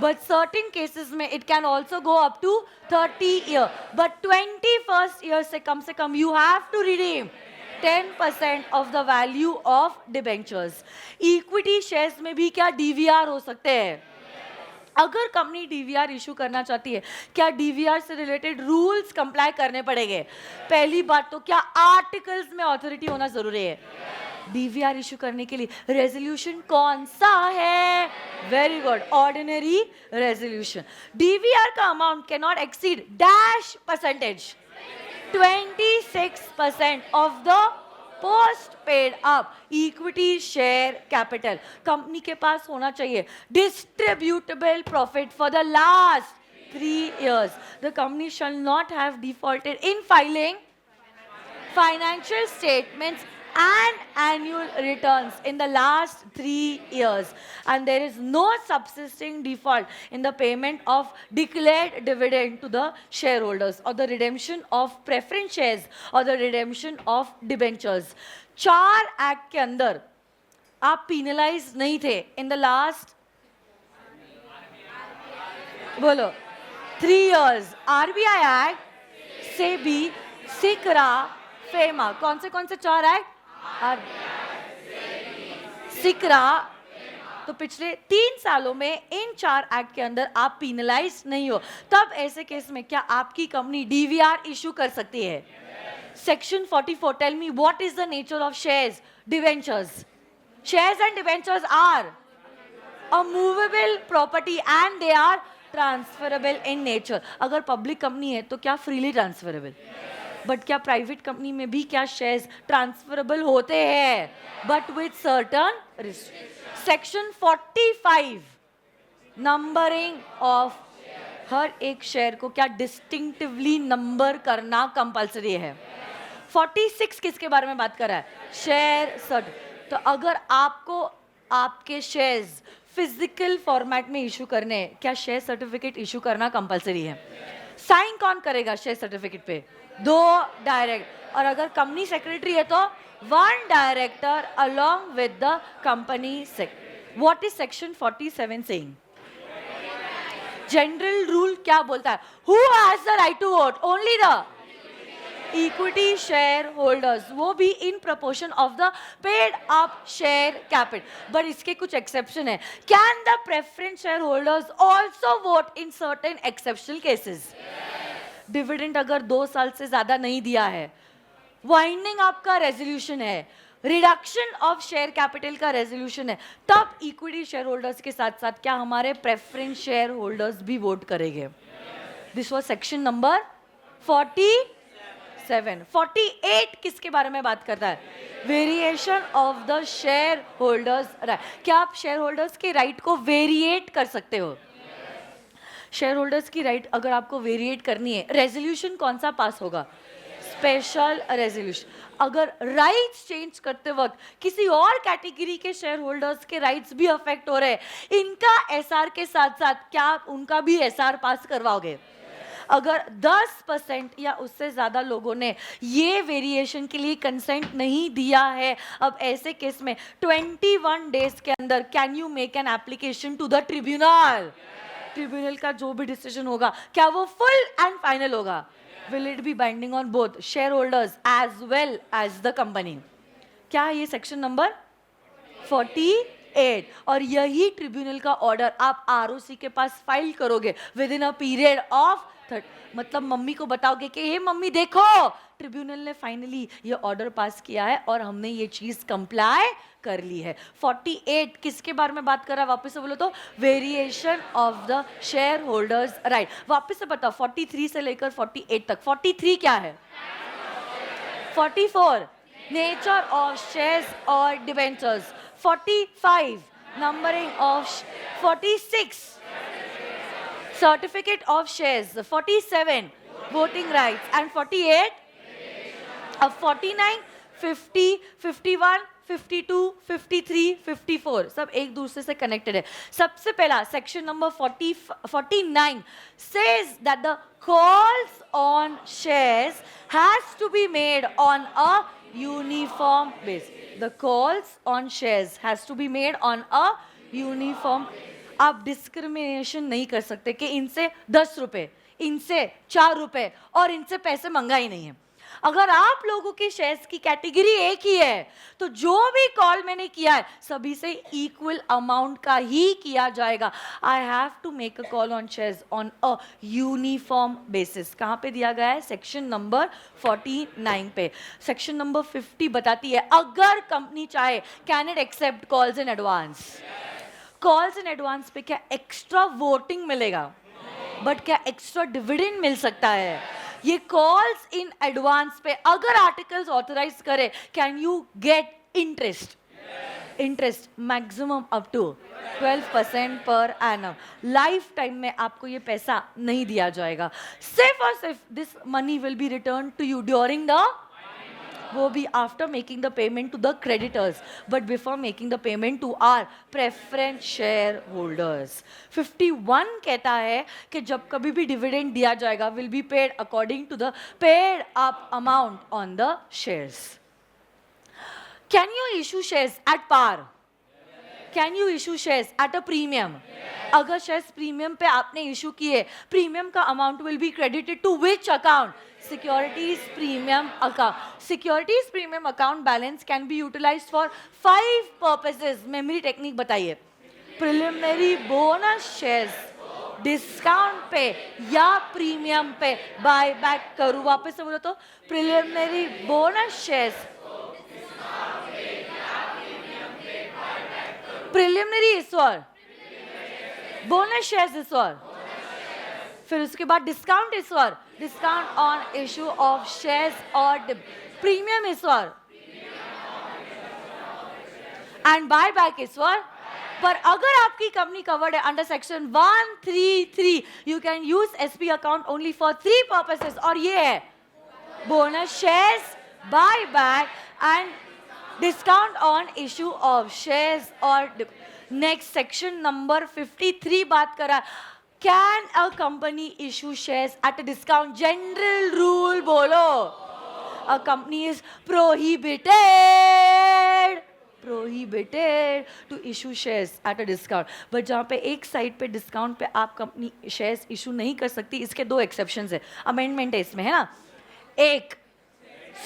A: But certain cases में it can also go up to 30 year. But 21st year से कम you have to redeem 10% of the value of debentures. Equity shares में भी क्या DVR हो सकते हैं? अगर कंपनी डीवीआर इशू करना चाहती है, क्या डीवीआर से रिलेटेड रूल्स कंप्लाई करने पड़ेंगे? पहली बात तो क्या आर्टिकल्स में अथॉरिटी होना जरूरी है? डीवीआर इशू करने के लिए रेजोल्यूशन कौन सा है? Very good, ordinary resolution. DVR का amount can not exceed dash percentage 26% of the post paid up equity share capital. Company के पास होना चाहिए distributable profit for the last 3 years. The company shall not have defaulted in filing financial statements and annual returns in the last 3 years, and there is no subsisting default in the payment of declared dividend to the shareholders or the redemption of preference shares or the redemption of debentures. 4 act के अंदर आप penalized नहीं थे in the last बोलो 3 years. RBI एक्ट, सेबी, सिकरा, फेमा, कौन से 4 एक्ट? सिकरा. तो पिछले 3 सालों में इन 4 एक्ट के अंदर आप पीनलाइज नहीं हो. तब ऐसे केस में क्या आपकी कंपनी डीवीआर इशू कर सकती है? Section 44, tell me what is the nature of shares, debentures. Shares and debentures are a movable property and they are transferable in nature. अगर पब्लिक कंपनी है तो क्या फ्रीली ट्रांसफरेबल? बट क्या प्राइवेट कंपनी में भी क्या शेयर्स ट्रांसफरेबल होते हैं? But with certain restriction. Section 45, numbering of हर एक शेयर को क्या डिस्टिंक्टिवली नंबर करना कंपलसरी है. 46 किसके बारे में बात कर रहा है? Share cert. तो अगर आपको आपके शेयर्स फिजिकल फॉर्मेट में इशू करने हैं, क्या शेयर सर्टिफिकेट इशू करना कंपलसरी है? साइन कौन करेगा शेयर सर्टिफिकेट पे? 2 डायरेक्ट. और अगर कंपनी सेक्रेटरी है तो 1 director along with the company secretary. What is section 47 saying? General rule क्या बोलता है? Who has the right to vote? Only the equity share holders, वो भी in proportion of the paid up share capital. But इसके कुछ एक्सेप्शन है. Can the preference share holders also vote in certain exceptional cases? Dividend अगर 2 साल से ज्यादा नहीं दिया है, वाइंडिंग अप का रेजोल्यूशन है, रिडक्शन ऑफ शेयर कैपिटल का रेजोल्यूशन है, तब इक्विटी शेयर होल्डर्स के साथ साथ क्या हमारे प्रेफरेंस शेयर होल्डर्स भी वोट करेंगे? This was section number 47. 48 किसके बारे में बात करता है? Variation of the share holders right. क्या आप शेयर होल्डर्स के राइट को वेरिएट कर सकते हो? शेयर होल्डर्स की राइट अगर आपको वेरिएट करनी है, रेजोल्यूशन कौन सा पास होगा? Special resolution. अगर राइट्स चेंज करते वक्त किसी और कैटेगरी के शेयर होल्डर्स के राइट्स भी अफेक्ट हो रहे हैं, इनका एसआर के साथ साथ क्या आप उनका भी एसआर पास करवाओगे? अगर 10% या उससे ज्यादा लोगों ने ये वेरिएशन के लिए कंसेंट नहीं दिया है, अब ऐसे केस में 21 डेज के अंदर can you make an application to the tribunal. Tribunal का जो भी डिसीजन होगा क्या वो फुल एंड फाइनल होगा? Will it be binding on both share holders as well as the company? क्या ये सेक्शन नंबर 48. और यही ट्रिब्यूनल का ऑर्डर आप आरओसी के पास फाइल करोगे with in a period of 30. मतलब मम्मी को बताओगे कि हे मम्मी देखो, ट्रिब्यूनल ने फाइनली ये ऑर्डर पास किया है और हमने ये चीज कंप्लाई कर ली है. 48 किसके बारे में बात कर रहा है? वापस से बोलो तो, variation of the share holders right. वापस से बताओ 43 से लेकर 48 तक. 43 क्या है? 44 नेचर ऑफ शेयर्स और debentures. 45 numbering of. 46 certificate of shares. 47 voting rights. And 48 49 50 51 52 53 54 सब एक दूसरे से कनेक्टेड है. सबसे पहला section number 49 says that the calls on shares has to be made on a uniform basis. The calls on shares has to be made on a uniform. आप डिस्क्रिमिनेशन नहीं कर सकते कि इनसे 10 रुपए, इनसे 4 रुपए और इनसे पैसे मंगा ही नहीं है। अगर आप लोगों के शेयर्स की कैटेगरी एक ही है तो जो भी कॉल मैंने किया है सभी से इक्वल अमाउंट का ही किया जाएगा। I have to make a call on shares on a uniform basis. कहाँ पे दिया गया है? सेक्शन नंबर 49 पे। सेक्शन नंबर 50 बताती है अगर कंपनी चाहे can it accept calls in advance. Calls in advance पे क्या एक्स्ट्रा वोटिंग मिलेगा? बट क्या एक्स्ट्रा डिविडेंड मिल सकता है? ये कॉल्स इन एडवांस पे अगर आर्टिकल्स ऑथराइज करे can you get interest? Interest maximum up to 12% per annum. Life time में आपको ये पैसा नहीं दिया जाएगा। सिर्फ और सिर्फ this money will be return to you during the, वो भी after making the payment to the creditors but before making the payment to our preference share holders. 51 कहता है कि जब कभी भी डिविडेंड दिया जाएगा will be paid according to the paid up amount on the shares. Can you issue shares at par? Can you issue shares at a premium? अगर शेयर्स प्रीमियम पे आपने इशू किए, प्रीमियम का amount will be credited to which account? Securities premium account. Securities premium account balance can be utilised for 5 purposes. Memory technique बताइए। प्रिलिमिनरी बोनस शेयर्स, डिस्काउंट पे या प्रीमियम पे बाय बैक करूं। वापस से बोलो तो, प्रिलिमिनरी बोनस शेयर्स, प्रिलिमिनरी इस फॉर, बोनस शेयर्स इस फॉर, फिर उसके बाद डिस्काउंट इस for, discount on issue of shares और प्रीमियम इस फॉर, एंड बाय बैक इस फॉर। पर अगर आपकी कंपनी कवर्ड है under section 133 you can use SP account only for 3 purposes और ये है bonus shares, buy back and discount on issue of shares और नेक्स्ट सेक्शन नंबर 53 बात करा can a company issue shares at a discount. General rule बोलो, a company is prohibited to issue shares at a discount। But जहाँ पे एक साइड पे डिस्काउंट पे आप कंपनी शेयर्स इशू नहीं कर सकती, इसके 2 एक्सेप्शंस है, अमेंडमेंट है इसमें, है ना। एक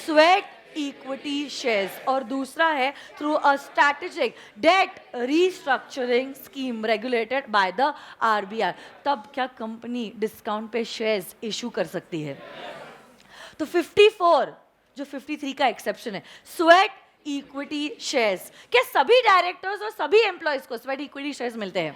A: स्वेट इक्विटी शेयर्स और दूसरा है through a strategic debt restructuring scheme regulated by the RBI. तब क्या कंपनी डिस्काउंट पे शेयर्स इशू कर सकती है? तो 54 जो 53 का एक्सेप्शन है, स्वेट इक्विटी शेयर्स। क्या सभी डायरेक्टर्स और सभी एम्प्लॉयज को स्वेट इक्विटी शेयर्स मिलते हैं?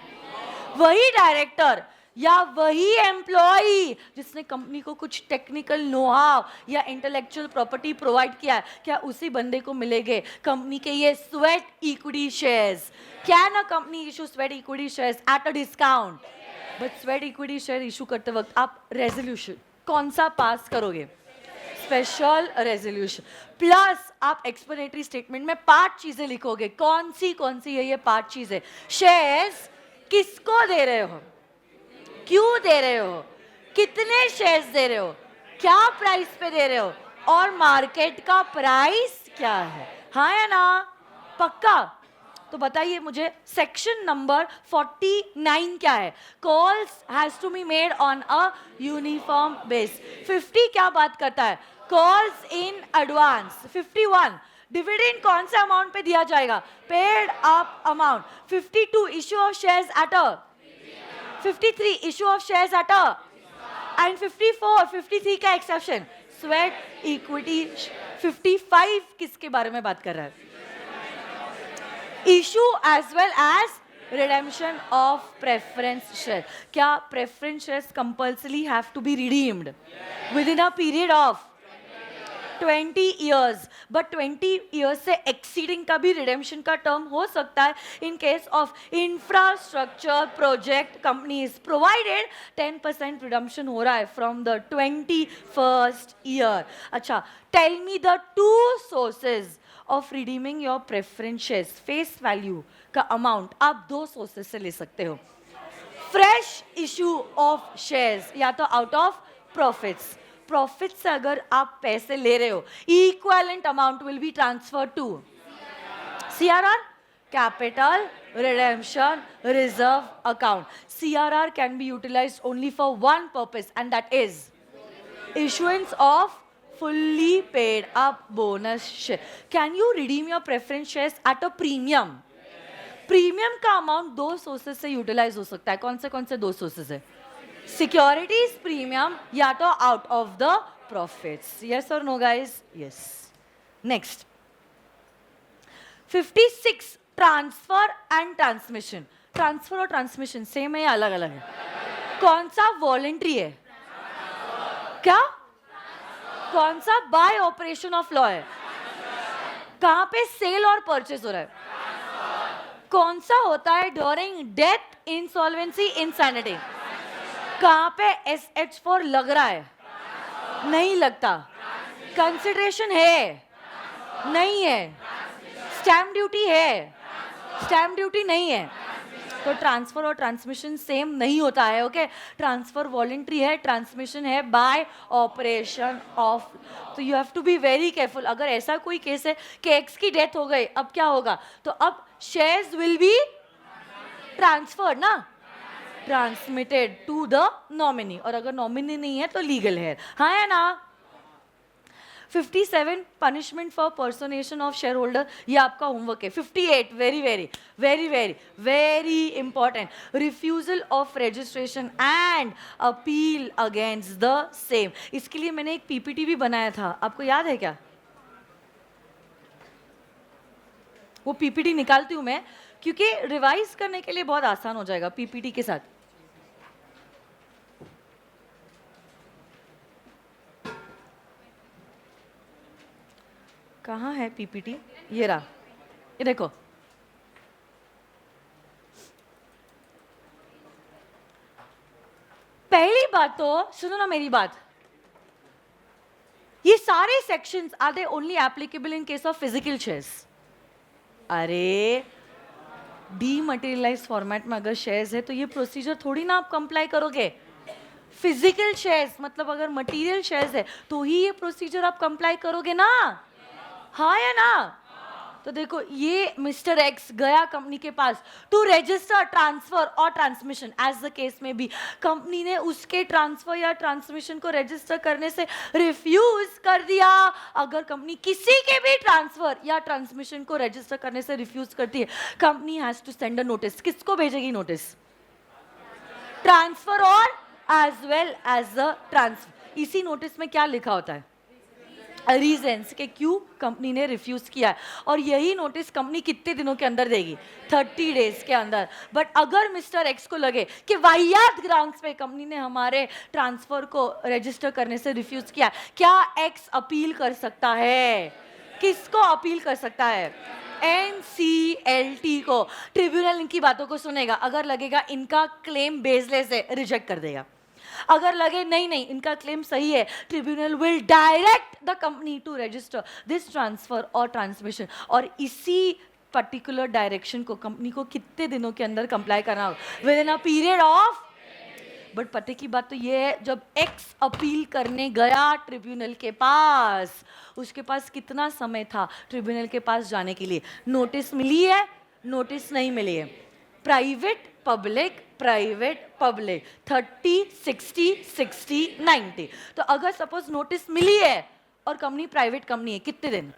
A: वही डायरेक्टर या वही एम्प्लॉई जिसने कंपनी को कुछ टेक्निकल नो हाउ या इंटेलेक्चुअल प्रॉपर्टी प्रोवाइड किया है, क्या उसी बंदे को मिलेंगे कंपनी के ये sweat equity shares? Can a company issue sweat equity shares at a discount? But sweat equity share issue करते वक्त आप रेजोल्यूशन कौन सा पास करोगे? Special resolution. प्लस आप एक्सप्लेनेटरी स्टेटमेंट में 5 चीजें लिखोगे। कौन सी है ये 5 चीजें? शेयर्स किसको दे रहे हो, क्यों दे रहे हो, कितने शेयर्स दे रहे हो, क्या प्राइस पे दे रहे हो और मार्केट का प्राइस क्या है। हाँ या ना? पक्का? तो बताइए मुझे सेक्शन नंबर 49 क्या है? Calls has to be made on a uniform base. 50 क्या बात करता है? Calls in advance. 51 डिविडेंड कौन से अमाउंट पे दिया जाएगा? Paid up amount. 52 issue of shares at a, 53 issue of shares at a, and 53 का एक्सेप्शन स्वेट इक्विटी। 55 किसके बारे में बात कर रहा है? Issue as well as redemption of preference share। क्या preference shares compulsory have to be redeemed within a period of 20 years? but 20 years से exceeding का भी redemption का term हो सकता है in case of infrastructure project companies provided 10% redemption हो रहा है from the 21st year। अच्छा, tell me the 2 sources of redeeming your preference shares। face value का अमाउंट आप 2 सोर्सेस से ले सकते हो। फ्रेश इशू ऑफ शेयर्स या तो आउट ऑफ प्रॉफिट्स। प्रॉफिट से अगर आप पैसे ले रहे हो equivalent amount will be transfer to CRR. capital redemption reserve account. CRR can be utilized only for one purpose, and that is issuance of fully paid up bonus share. Can you redeem your preference shares at a premium? Premium का अमाउंट दो सोर्सेज से यूटिलाइज हो सकता है. कौन से दो सोर्सेज है? सिक्योरिटीज प्रीमियम या तो out of the profits. Yes और no guys? Yes. Next 56 transfer and transmission. Transfer और ट्रांसमिशन सेम है या अलग अलग है? कौन सा वॉलंटरी है? क्या? कौन सा बाय ऑपरेशन ऑफ लॉ है? कहां पे सेल और परचेस हो रहा है? कौन सा होता है ड्यूरिंग डेथ, इंसॉल्वेंसी, इंसैनिटी? कहां पे SH4 लग रहा है? नहीं लगता. कंसिडरेशन है? नहीं है. स्टैम्प ड्यूटी है? स्टैम्प ड्यूटी नहीं है. तो ट्रांसफर और ट्रांसमिशन सेम नहीं होता है. ओके, ट्रांसफर वॉलंटरी है, ट्रांसमिशन है बाय ऑपरेशन ऑफ. तो you have to be very careful. अगर ऐसा कोई केस है कि एक्स की डेथ हो गई, अब क्या होगा? तो अब शेयर्स विल बी ट्रांसफर्ड ना, ट्रांसमिटेड टू द नॉमिनी. और अगर नॉमिनी नहीं है तो लीगल है. हाँ है ना? 57 punishment for personation of share holder. ये आपका होमवर्क है. 58 very very very very very important. Refusal of registration and appeal against the same. इसके लिए मैंने एक पीपीटी भी बनाया था, आपको याद है क्या? वो पीपीटी निकालती हूं मैं, क्योंकि रिवाइज करने के लिए बहुत आसान हो जाएगा पीपीटी के साथ. कहाँ है पीपीटी? ये रहा. ये देखो, पहली बात तो सुनो ना मेरी बात. ये सारे sections are they only applicable in case of physical shares. अरे डीमटेरियलाइज फॉर्मेट में अगर शेयर्स है तो ये प्रोसीजर थोड़ी ना आप कंप्लाई करोगे. फिजिकल शेयर्स मतलब अगर मटेरियल शेयर्स है तो ही ये प्रोसीजर आप कंप्लाई करोगे ना. हाँ या ना? तो देखो, ये मिस्टर एक्स गया कंपनी के पास टू रजिस्टर ट्रांसफर और ट्रांसमिशन एज द केस में भी. कंपनी ने उसके ट्रांसफर या ट्रांसमिशन को रजिस्टर करने से रिफ्यूज कर दिया. अगर कंपनी किसी के भी ट्रांसफर या ट्रांसमिशन को रजिस्टर करने से रिफ्यूज करती है, company has to send a notice. किसको भेजेगी नोटिस? ट्रांसफर और as well as the transfer. इसी नोटिस में क्या लिखा होता है? रीजंस के क्यों कंपनी ने रिफ्यूज किया है. और यही नोटिस कंपनी कितने दिनों के अंदर देगी? 30 डेज के अंदर. बट अगर मिस्टर एक्स को लगे कि वाहियात ग्राउंड्स पे कंपनी ने हमारे ट्रांसफर को रजिस्टर करने से रिफ्यूज किया, क्या एक्स अपील कर सकता है? किसको अपील कर सकता है? NCLT को. ट्रिब्यूनल इनकी बातों को सुनेगा. अगर लगेगा इनका क्लेम बेसलेस है, रिजेक्ट कर देगा. अगर लगे नहीं इनका क्लेम सही है, tribunal will direct the company to register this transfer और ट्रांसमिशन. और इसी पर्टिकुलर डायरेक्शन को कंपनी को कितने दिनों के अंदर कंप्लाई करना होगा? With in a period of. But पते की बात तो ये है, जब एक्स अपील करने गया ट्रिब्यूनल के पास, उसके पास कितना समय था ट्रिब्यूनल के पास जाने के लिए? नोटिस मिली है? नोटिस नहीं मिली है. Private public, private public, 30, 60, 60, 90. तो अगर सपोज नोटिस मिली है और कंपनी प्राइवेट कंपनी है, कितने दिन?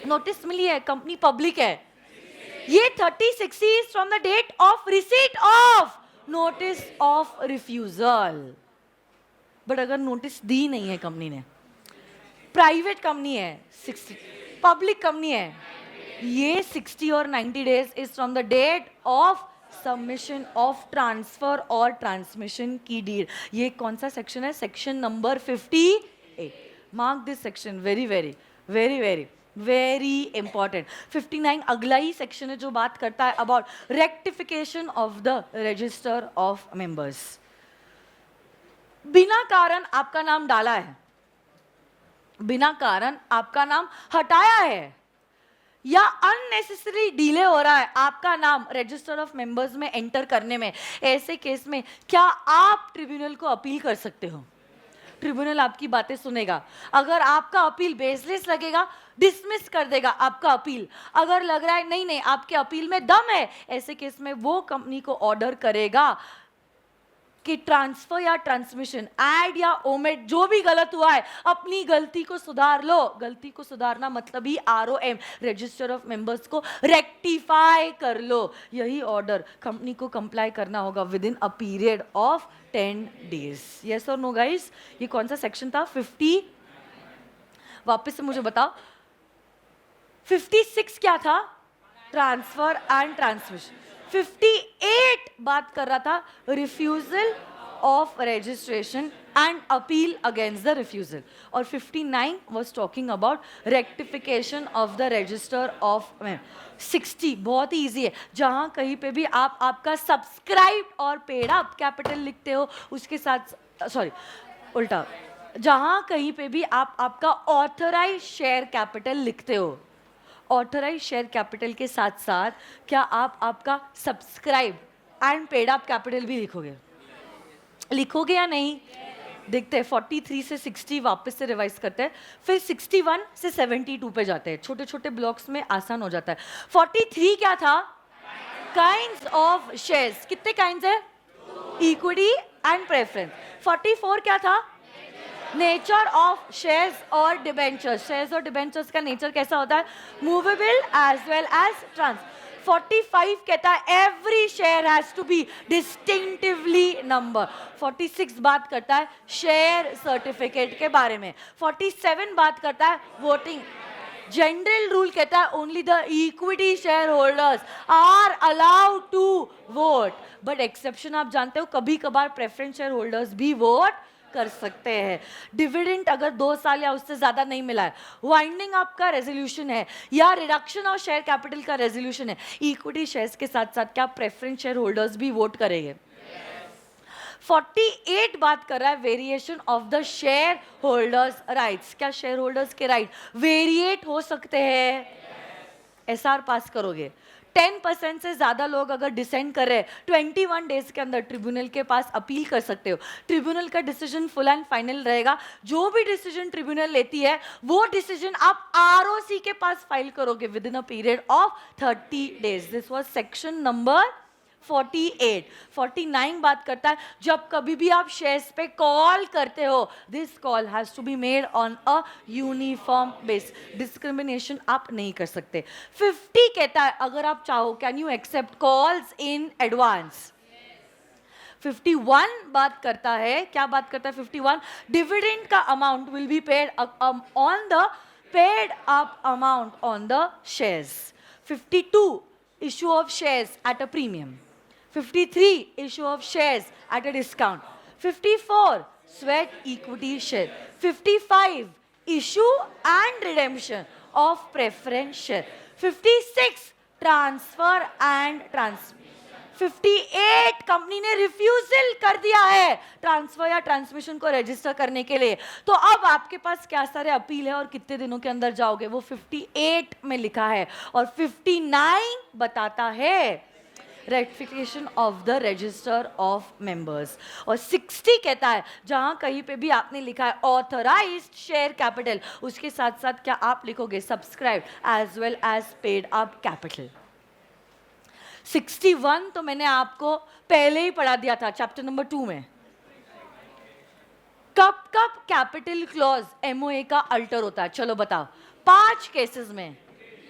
A: नोटिस मिली है, कंपनी पब्लिक है, ये 30, 60 is from the date of receipt of notice of refusal. But अगर नोटिस दी नहीं है कंपनी ने, प्राइवेट कंपनी है 60, पब्लिक कंपनी है, ये 60 और 90 days is from the date of submission of transfer और ट्रांसमिशन की डीड. ये कौन सा सेक्शन है? Section number 58. Mark this section, very very very very very important. 59 अगला ही सेक्शन है जो बात करता है about rectification of the register of members. बिना कारण आपका नाम डाला है, बिना कारण आपका नाम हटाया है, या अननेसेसरी डिले हो रहा है आपका नाम रजिस्टर ऑफ मेंबर्स में एंटर करने में, ऐसे केस में क्या आप ट्रिब्यूनल को अपील कर सकते हो? ट्रिब्यूनल आपकी बातें सुनेगा। अगर आपका अपील बेसलेस लगेगा, डिसमिस कर देगा आपका अपील। अगर लग रहा है नहीं नहीं आपके अपील में दम है, ऐसे केस में वो कंपनी को ऑर्डर करेगा कि ट्रांसफर या ट्रांसमिशन, ऐड या ओमिट, जो भी गलत हुआ है अपनी गलती को सुधार लो। गलती को सुधारना मतलब ही ROM, रजिस्टर ऑफ मेंबर्स को रेक्टिफाई कर लो। यही ऑर्डर कंपनी को कंप्लाई करना होगा with in a period of 10 days। Yes और नो गाइस? ये कौन सा सेक्शन था? 50। वापस से मुझे बताओ, 56 क्या था? Transfer and transmission. 58 बात कर रहा था refusal of registration and appeal against the refusal, और 59 was talking about rectification of the register of. 60 बहुत ही इजी है, जहां कहीं पे भी आप आपका सब्सक्राइब और पेड अप कैपिटल लिखते हो उसके साथ, सॉरी उल्टा, जहां कहीं पे भी आप आपका ऑथराइज शेयर कैपिटल लिखते हो, ऑथराइज शेयर कैपिटल के साथ साथ क्या आप आपका subscribe and paid up capital भी लिखोगे? लिखोगे या नहीं? देखते हैं। 43 से 60 वापस से रिवाइज करते हैं, फिर 61 से 72 पे जाते हैं। छोटे छोटे ब्लॉक्स में आसान हो जाता है। 43 क्या था? Kinds of shares. कितने काइंड्स है? Equity and preference. 44 क्या था? नेचर ऑफ शेयर्स और डिबेंचर्स। शेयर्स और डिबेंचर्स का नेचर कैसा होता है? Movable as well as trans. 45 कहता है every share has to be distinctively number. 46 बात करता है शेयर सर्टिफिकेट के बारे में। 47 बात करता है वोटिंग। जनरल रूल कहता है only the equity share holders are allowed to vote, but exception आप जानते हो, कभी कभार प्रेफरेंस शेयर होल्डर्स भी वोट कर सकते हैं। डिविडेंड अगर 2 साल या उससे ज्यादा नहीं मिला है, वाइंडिंग अप का रेजोल्यूशन है, या रिडक्शन ऑफ शेयर कैपिटल का रेजोल्यूशन है, इक्विटी शेयर्स के साथ साथ क्या प्रेफरेंस शेयर होल्डर्स भी वोट करेंगे? 48 बात कर रहा है variation of the share holders rights. क्या शेयर होल्डर्स के राइट वेरिएट हो सकते हैं? SR पास करोगे। 10% से ज्यादा लोग अगर डिसेंड कर रहे हैं 21 डेज के अंदर ट्रिब्यूनल के पास अपील कर सकते हो। ट्रिब्यूनल का डिसीजन फुल एंड फाइनल रहेगा। जो भी डिसीजन ट्रिब्यूनल लेती है वो डिसीजन आप ROC के पास फाइल करोगे with in a period of 30 days। This was section number 48। 49 बात करता है जब कभी भी आप शेयर्स पे कॉल करते हो, this call has to be made on a uniform base. Discrimination आप नहीं कर सकते। 50 कहता है अगर आप चाहो can you accept calls in advance. 51 बात करता है, क्या बात करता है 51? डिविडेंड का amount will be paid on the paid up amount on the shares. 52 issue of shares at a premium. 53 issue of shares at a discount. 54 sweat equity share. 55 issue and redemption of preference share. 56 transfer and transfer. 58 company ने रिफ्यूजल कर दिया है ट्रांसफर या ट्रांसमिशन को रजिस्टर करने के लिए। तो अब आपके पास क्या सारे अपील है और कितने दिनों के अंदर जाओगे, वो 58 में लिखा है। और 59 बताता है rectification of the register of members. और 60 कहता है जहां कहीं पे भी आपने लिखा है ऑथराइज्ड शेयर कैपिटल, उसके साथ साथ क्या आप लिखोगे subscribe as well as paid up capital. 61 तो मैंने आपको पहले ही पढ़ा दिया था चैप्टर नंबर 2 में। कब कब कैपिटल क्लॉज MOA का अल्टर होता है? चलो बताओ। 5 केसेस में,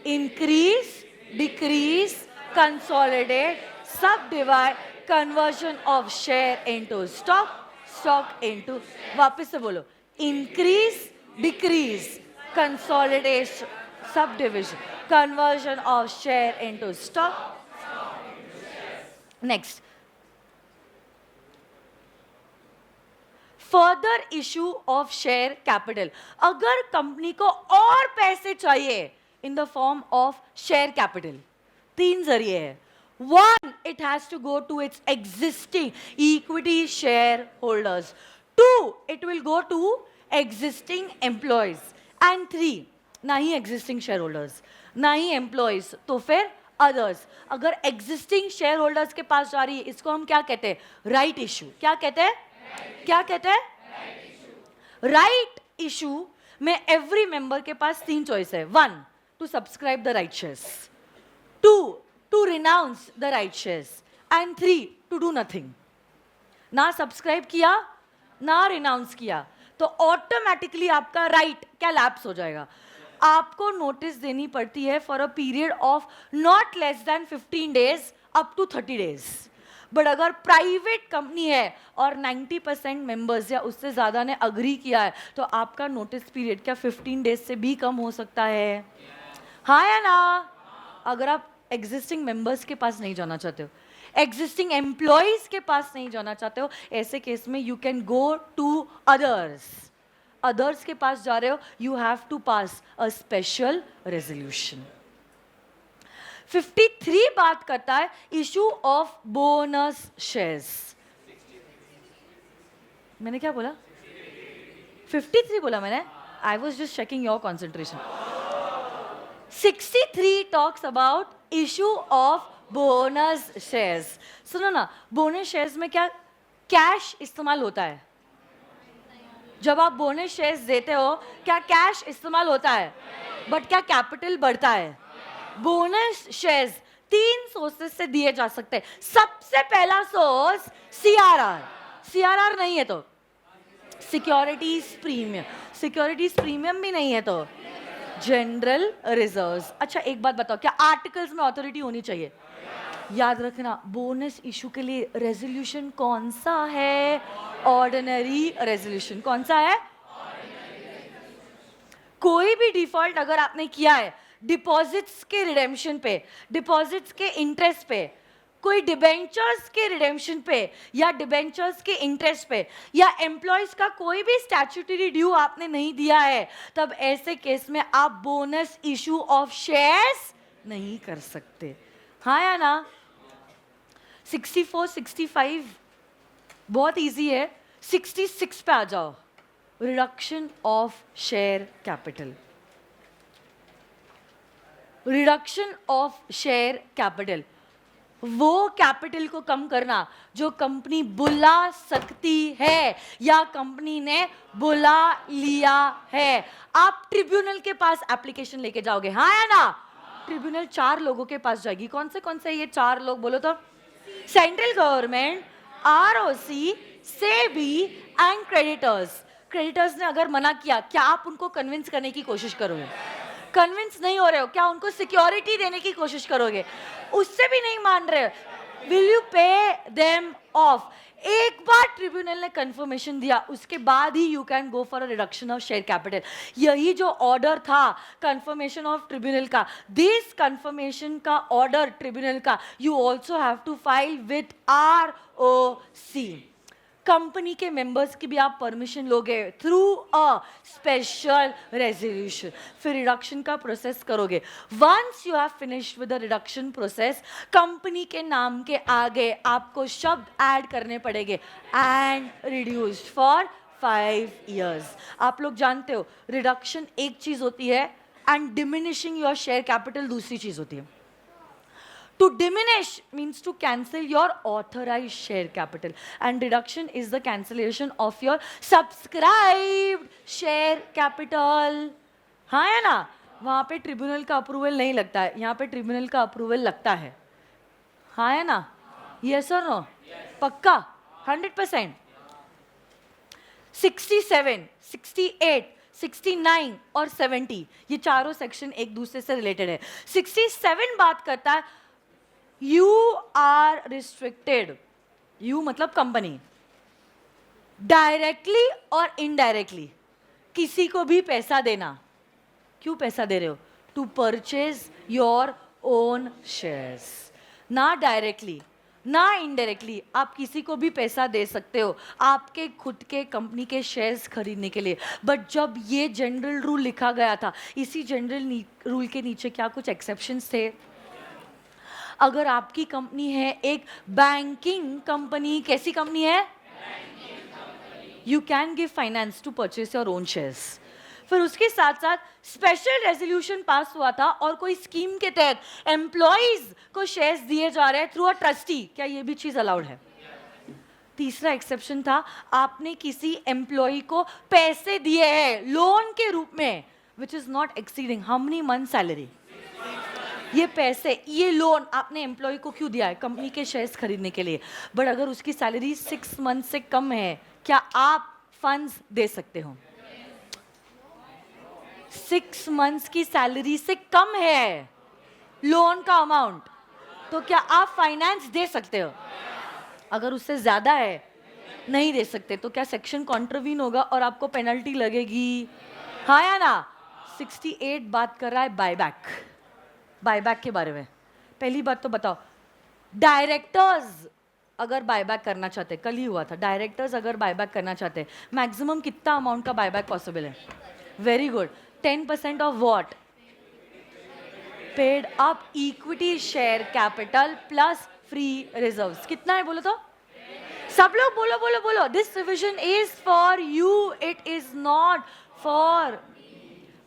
A: इंक्रीज, डिक्रीज, कंसोलिडेट, सब divide, conversion of share into stock, stock into, वापस से बोलो, increase, decrease, consolidation, sub division, conversion of share into stock. Next, further issue of share capital. अगर कंपनी को और पैसे चाहिए in the form of share capital, 3 जरिए है। 1, it has to go to its existing equity shareholders. 2, it will go to existing employees. And 3, ना ही existing shareholders, ना ही employees, तो फिर अदर्स। अगर एग्जिस्टिंग शेयर होल्डर्स के पास जा रही है, इसको हम क्या कहते हैं? Right issue. क्या कहते हैं? क्या कहते हैं? राइट इशू में एवरी मेंबर के पास 3 चॉइस है. 1, to subscribe the right shares. 2, to renounce the right shares. And 3, to do nothing. ना सब्सक्राइब किया ना रिनाउंस किया तो ऑटोमेटिकली आपका राइट क्या लैप्स हो जाएगा. आपको नोटिस देनी पड़ती है for a period of not less than 15 days up to 30 days. But अगर प्राइवेट कंपनी है और 90% मेंबर्स या उससे ज़्यादा ने अग्री किया है तो आपका नोटिस पीरियड क्या 15 days से भी कम हो सकता है. हाँ या ना. अगर आप एग्जिस्टिंग मेंबर्स के पास नहीं जाना चाहते हो, एग्जिस्टिंग एम्प्लॉयज के पास नहीं जाना चाहते हो, ऐसे केस में you can go to others के पास जा रहे हो, you have to pass a special resolution. 53 बात करता है इशू ऑफ बोनस शेयर्स. मैंने क्या बोला? 53 बोला मैंने. I was just checking your concentration. 63 talks about issue of bonus shares. सुनो ना, बोनस शेयर्स में क्या कैश इस्तेमाल होता है? जब आप बोनस शेयर्स देते हो क्या कैश इस्तेमाल होता है? बट क्या कैपिटल बढ़ता है? बोनस शेयर्स 3 सोर्सेस से दिए जा सकते हैं. सबसे पहला सोर्स सीआरआर नहीं है तो सिक्योरिटीज प्रीमियम. सिक्योरिटीज प्रीमियम भी नहीं है तो जनरल रिजर्व्स. अच्छा एक बात बताओ, क्या आर्टिकल्स में अथॉरिटी होनी चाहिए? याद रखना, बोनस इशू के लिए रेजोल्यूशन कौन सा है? Ordinary resolution. कौन सा है? कोई भी डिफॉल्ट अगर आपने किया है डिपॉजिट्स के रिडेम्पशन पे, डिपॉजिट्स के इंटरेस्ट पे, कोई डिबेंचर्स के रिडेम्पशन पे या डिबेंचर्स के इंटरेस्ट पे, या एम्प्लॉयज का कोई भी स्टैट्यूटरी ड्यू आपने नहीं दिया है, तब ऐसे केस में आप बोनस इशू ऑफ शेयर्स नहीं कर सकते. हाँ या ना. 64, 65 बहुत इजी है. 66 पे आ जाओ. Reduction of share capital. Reduction of share capital, वो कैपिटल को कम करना जो कंपनी बुला सकती है या कंपनी ने बुला लिया है. आप ट्रिब्यूनल के पास एप्लीकेशन लेके जाओगे. हाँ या ना. ट्रिब्यूनल 4 लोगों के पास जाएगी. कौन से ये 4 लोग बोलो तो? Central government, ROC, SEBI and creditors. Creditors ने अगर मना किया, क्या आप उनको कन्विंस करने की कोशिश करोगे? कन्विंस नहीं हो रहे हो, क्या उनको सिक्योरिटी देने की कोशिश करोगे? उससे भी नहीं मान रहे हो, will you pay them off? एक बार ट्रिब्यूनल ने कंफर्मेशन दिया उसके बाद ही you can go for a reduction of share capital. यही जो ऑर्डर था कंफर्मेशन ऑफ ट्रिब्यूनल का, दिस कंफर्मेशन का ऑर्डर ट्रिब्यूनल का you also have to file with ROC. Company के मेंबर्स की भी आप परमिशन लोगे थ्रू अ स्पेशल रेजोल्यूशन. फिर रिडक्शन का प्रोसेस करोगे. Once you have finished with the reduction process, company के नाम के आगे आपको शब्द ऐड करने पड़ेंगे एंड रिड्यूस्ड फॉर 5 years. आप लोग जानते हो रिडक्शन एक चीज होती है and diminishing your share capital दूसरी चीज होती है. To diminish means to cancel your authorized share capital, and reduction is the cancellation of your subscribed share capital. हाँ या ना. वहाँ पे ट्रिब्यूनल का अप्रूवल नहीं लगता है, यहाँ पे ट्रिब्यूनल का अप्रूवल लगता है. हाँ या ना. यस और नो? पक्का 100%. 67, 68, 69 और 70 ये चारों सेक्शन एक दूसरे से रिलेटेड है. 67 बात करता है यू आर रिस्ट्रिक्टेड, यू मतलब कंपनी, डायरेक्टली और इनडायरेक्टली किसी को भी पैसा देना. क्यों पैसा दे रहे हो? To purchase your own shares. ना डायरेक्टली ना इनडायरेक्टली आप किसी को भी पैसा दे सकते हो आपके खुद के कंपनी के शेयर्स खरीदने के लिए. बट जब ये जनरल रूल लिखा गया था, इसी जनरल रूल के नीचे क्या कुछ एक्सेप्शंस थे? अगर आपकी कंपनी है एक बैंकिंग कंपनी, कैसी कंपनी है? You can give finance to purchase your own shares. फिर उसके साथ साथ स्पेशल रेजोल्यूशन पास हुआ था और कोई स्कीम के तहत एम्प्लॉइज को शेयर्स दिए जा रहे हैं थ्रू अ ट्रस्टी. क्या ये भी चीज अलाउड है? तीसरा एक्सेप्शन था, आपने किसी एम्प्लॉय को पैसे दिए हैं लोन के रूप में which is not exceeding how many month salary. ये पैसे, ये लोन आपने एम्प्लॉय को क्यों दिया है? कंपनी के शेयर्स खरीदने के लिए. बट अगर उसकी सैलरी 6 मंथ से कम है, क्या आप फंड्स दे सकते हो? 6 मंथ्स की सैलरी से कम है लोन का अमाउंट, तो क्या आप फाइनेंस दे सकते हो? अगर उससे ज्यादा है, नहीं दे सकते, तो क्या सेक्शन कॉन्ट्रवीन होगा और आपको पेनल्टी लगेगी? हाँ या ना? 68 बात कर रहा है बायबैक. बायबैक के बारे में पहली बात तो बताओ, डायरेक्टर्स अगर बायबैक करना चाहते, कल ही हुआ था, डायरेक्टर्स अगर बायबैक करना चाहते, मैक्सिमम कितना अमाउंट का बायबैक पॉसिबल है? Very good. 10% of what? Paid up equity share capital plus free reserves. कितना है बोलो तो? सब लोग बोलो बोलो बोलो. This revision is for you, it is not for.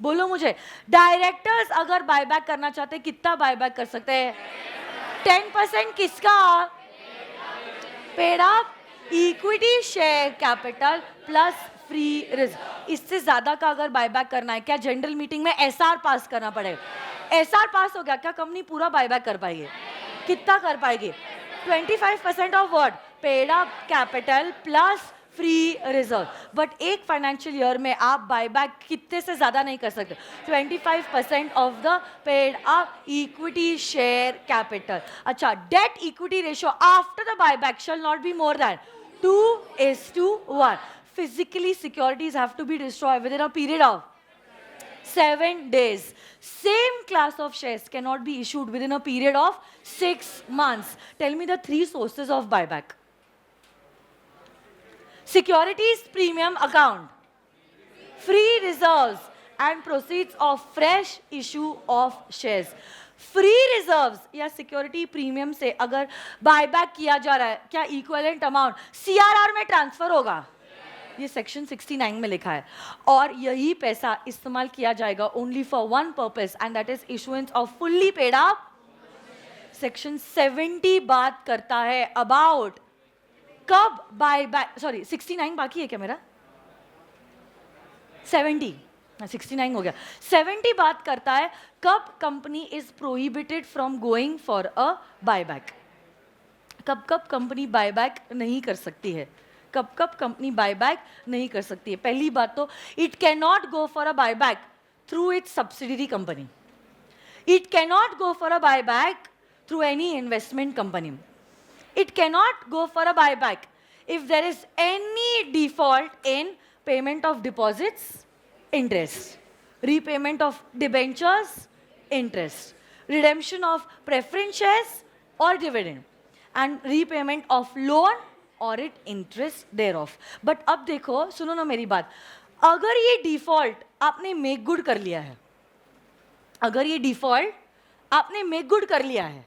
A: बोलो मुझे, डायरेक्टर्स अगर बायबैक करना चाहते कितना बायबैक कर सकते हैं? 10% किसका? Paid up equity share capital plus free reserve. इससे ज्यादा का अगर बायबैक करना है, क्या जनरल मीटिंग में एसआर पास करना पड़ेगा? एसआर पास हो गया, क्या कंपनी पूरा बायबैक कर पाएगी? कितना कर पाएगी? 25% of what? Paid up capital plus free reserve. But एक फाइनेंशियल ईयर में आप बायबैक कितने से ज्यादा नहीं कर सकते? 25% of the paid up equity share capital. अच्छा, debt equity ratio after the buyback shall not be more than 2:1. Physically, securities have to be destroyed within a period of 7 days. Same class of shares cannot be issued within a period of 6 months. Tell me the 3 sources of buyback. Securities premium account, free reserves, and proceeds of fresh issue of shares. Free reserves या सिक्योरिटी प्रीमियम से अगर बायबैक किया जा रहा है, क्या इक्विवेलेंट अमाउंट सीआरआर में ट्रांसफर होगा? ये सेक्शन 69 में लिखा है. और यही पैसा इस्तेमाल किया जाएगा only for one purpose, and that is issuance off fully paid up. Section 70 बात करता है अबाउट कब बायबैक. सॉरी, 69 बाकी है क्या मेरा? 70, 69 हो गया. 70 बात करता है कब company is prohibited from going for a buyback. कब कब कंपनी बायबैक नहीं कर सकती है? कब कब कंपनी बायबैक नहीं कर सकती है? पहली बात तो, it can not go for a buyback through it's subsidiary company. It can not go for a buyback through any investment company. It cannot go for a buyback if there is any default in payment of deposits, interest, repayment of debentures, interest, redemption of preference shares or dividend, and repayment of loan or it interest thereof. But अब देखो, सुनो ना मेरी बात, अगर ये डिफॉल्ट आपने मेक गुड कर लिया है, अगर ये डिफॉल्ट आपने मेक गुड कर लिया है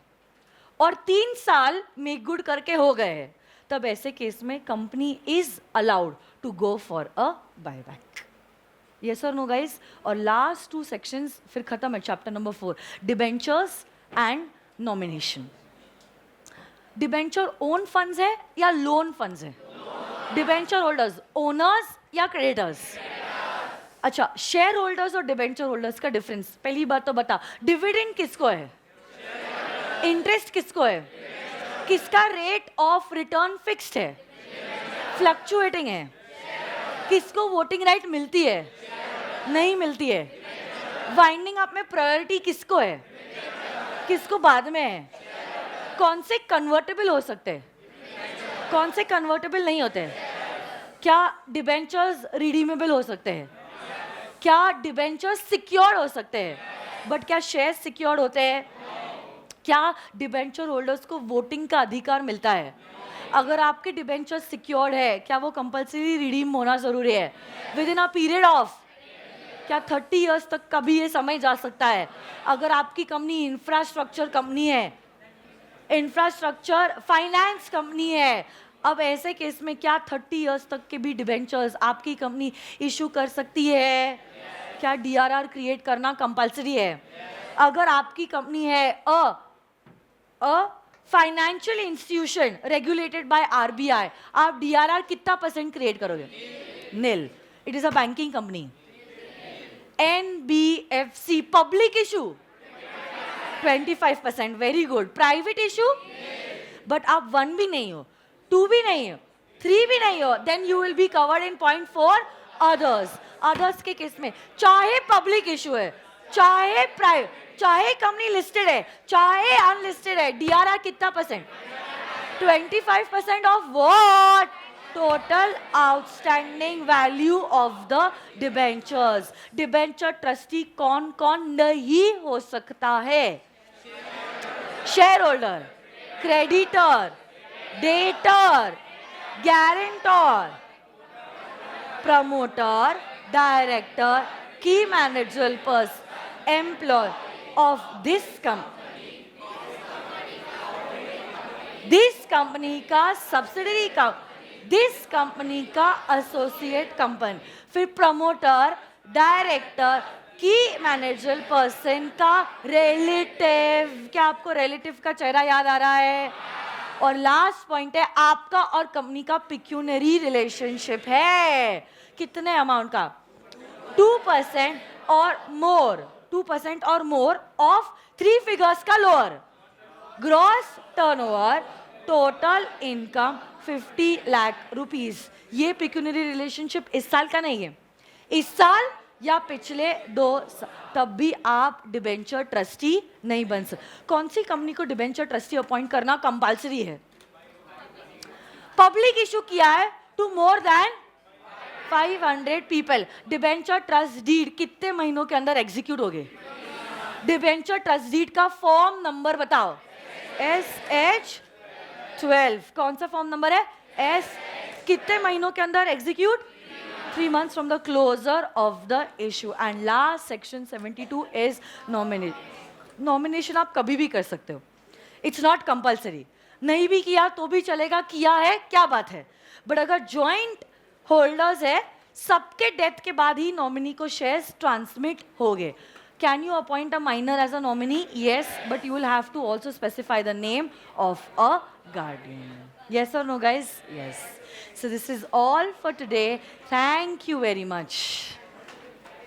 A: और 3 साल मेक गुड करके हो गए हैं, तब ऐसे केस में company is allowed to go for a buyback. Yes और नो गाइस? और लास्ट 2 सेक्शंस फिर खत्म है chapter number 4, debentures and nomination. Debenture own funds है या लोन फंड्स है? डिबेंचर होल्डर्स ओनर्स या क्रेडिटर्स? अच्छा, शेयर होल्डर्स और डिबेंचर होल्डर्स का डिफरेंस. पहली बात तो बता, डिविडेंड किसको है? इंटरेस्ट किसको है? किसका रेट ऑफ रिटर्न फिक्स्ड है? फ्लक्चुएटिंग है? किसको वोटिंग राइट मिलती है? नहीं मिलती है. वाइंडिंग अप में प्रायोरिटी किसको है? किसको बाद में है? कौन से कन्वर्टेबल हो सकते हैं, कौन से कन्वर्टेबल नहीं होते? क्या डिबेंचर्स रिडीमेबल हो सकते हैं? क्या डिबेंचर्स सिक्योर्ड हो सकते हैं? बट क्या शेयर सिक्योर्ड होते हैं? क्या डिबेंचर होल्डर्स को वोटिंग का अधिकार मिलता है? अगर आपके डिबेंचर सिक्योर्ड है, क्या वो कंपल्सरी रिडीम होना जरूरी है with in a period of? क्या 30 इयर्स तक कभी ये समय जा सकता है? अगर आपकी कंपनी इंफ्रास्ट्रक्चर कंपनी है, इंफ्रास्ट्रक्चर फाइनेंस कंपनी है, अब ऐसे केस में क्या 30 इयर्स तक के भी डिबेंचर्स आपकी कंपनी इशू कर सकती है? क्या डीआरआर क्रिएट करना कंपल्सरी है? अगर आपकी कंपनी है a financial institution regulated by RBI, आप डीआरआर कितना % क्रिएट करोगे? Nil. It is a banking company. NBFC public issue 25%. Very good. Private issue? But आप 1 भी नहीं हो, 2 भी नहीं हो, 3 भी नहीं हो, then you will be covered in point 4 others. Others के केस में चाहे पब्लिक इशू है, चाहे प्राइवेट, चाहे कंपनी लिस्टेड है, चाहे अनलिस्टेड है, डीआरआर कितना %? 25% of what? Total outstanding value of the debentures. Debenture trustee कौन कौन नहीं हो सकता है? Share holder, creditor, debtor, guarantor, promoter, director, key managerial person, employ of this company का सब्सिडरी का, दिस कंपनी का एसोसिएट कंपनी. फिर promoter, director, key managerial person का रिलेटिव. क्या आपको रिलेटिव का चेहरा याद आ रहा है? और लास्ट पॉइंट है आपका और कंपनी का पिक्यूनरी रिलेशनशिप है. कितने अमाउंट का? 2% और मोर, 2% और मोर ऑफ 3 फिगर्स का lower. Gross turnover, total income 50 lakh rupees. ये पिक्यूनरी रिलेशनशिप इस साल का नहीं है, इस साल या पिछले 2 तब भी आप डिबेंचर ट्रस्टी नहीं बन सकते. कौन सी कंपनी को डिबेंचर ट्रस्टी अपॉइंट करना कंपल्सरी है? पब्लिक इशू किया है to more than 500 people. Debenture trust deed कितने महीनों के अंदर एग्जीक्यूट हो गए? डिबेंचर ट्रस्ट डीड का फॉर्म नंबर बताओ. SH12. कौन सा फॉर्म नंबर है? S. कितने महीनों के अंदर execute? 3 months from the closure of the issue. And last section 72 is nomination. Nomination आप कभी भी कर सकते हो. It's not compulsory. नहीं भी किया तो भी चलेगा, किया है क्या बात है. बट अगर जॉइंट होल्डर्स है, सबके डेथ के बाद ही नॉमिनी को शेयर्स ट्रांसमिट हो गए. Can you appoint a minor as a nominee? Yes, but you will have to also specify the name of a guardian. Yes or no, guys? Yes. So this is all for today. Thank you very much.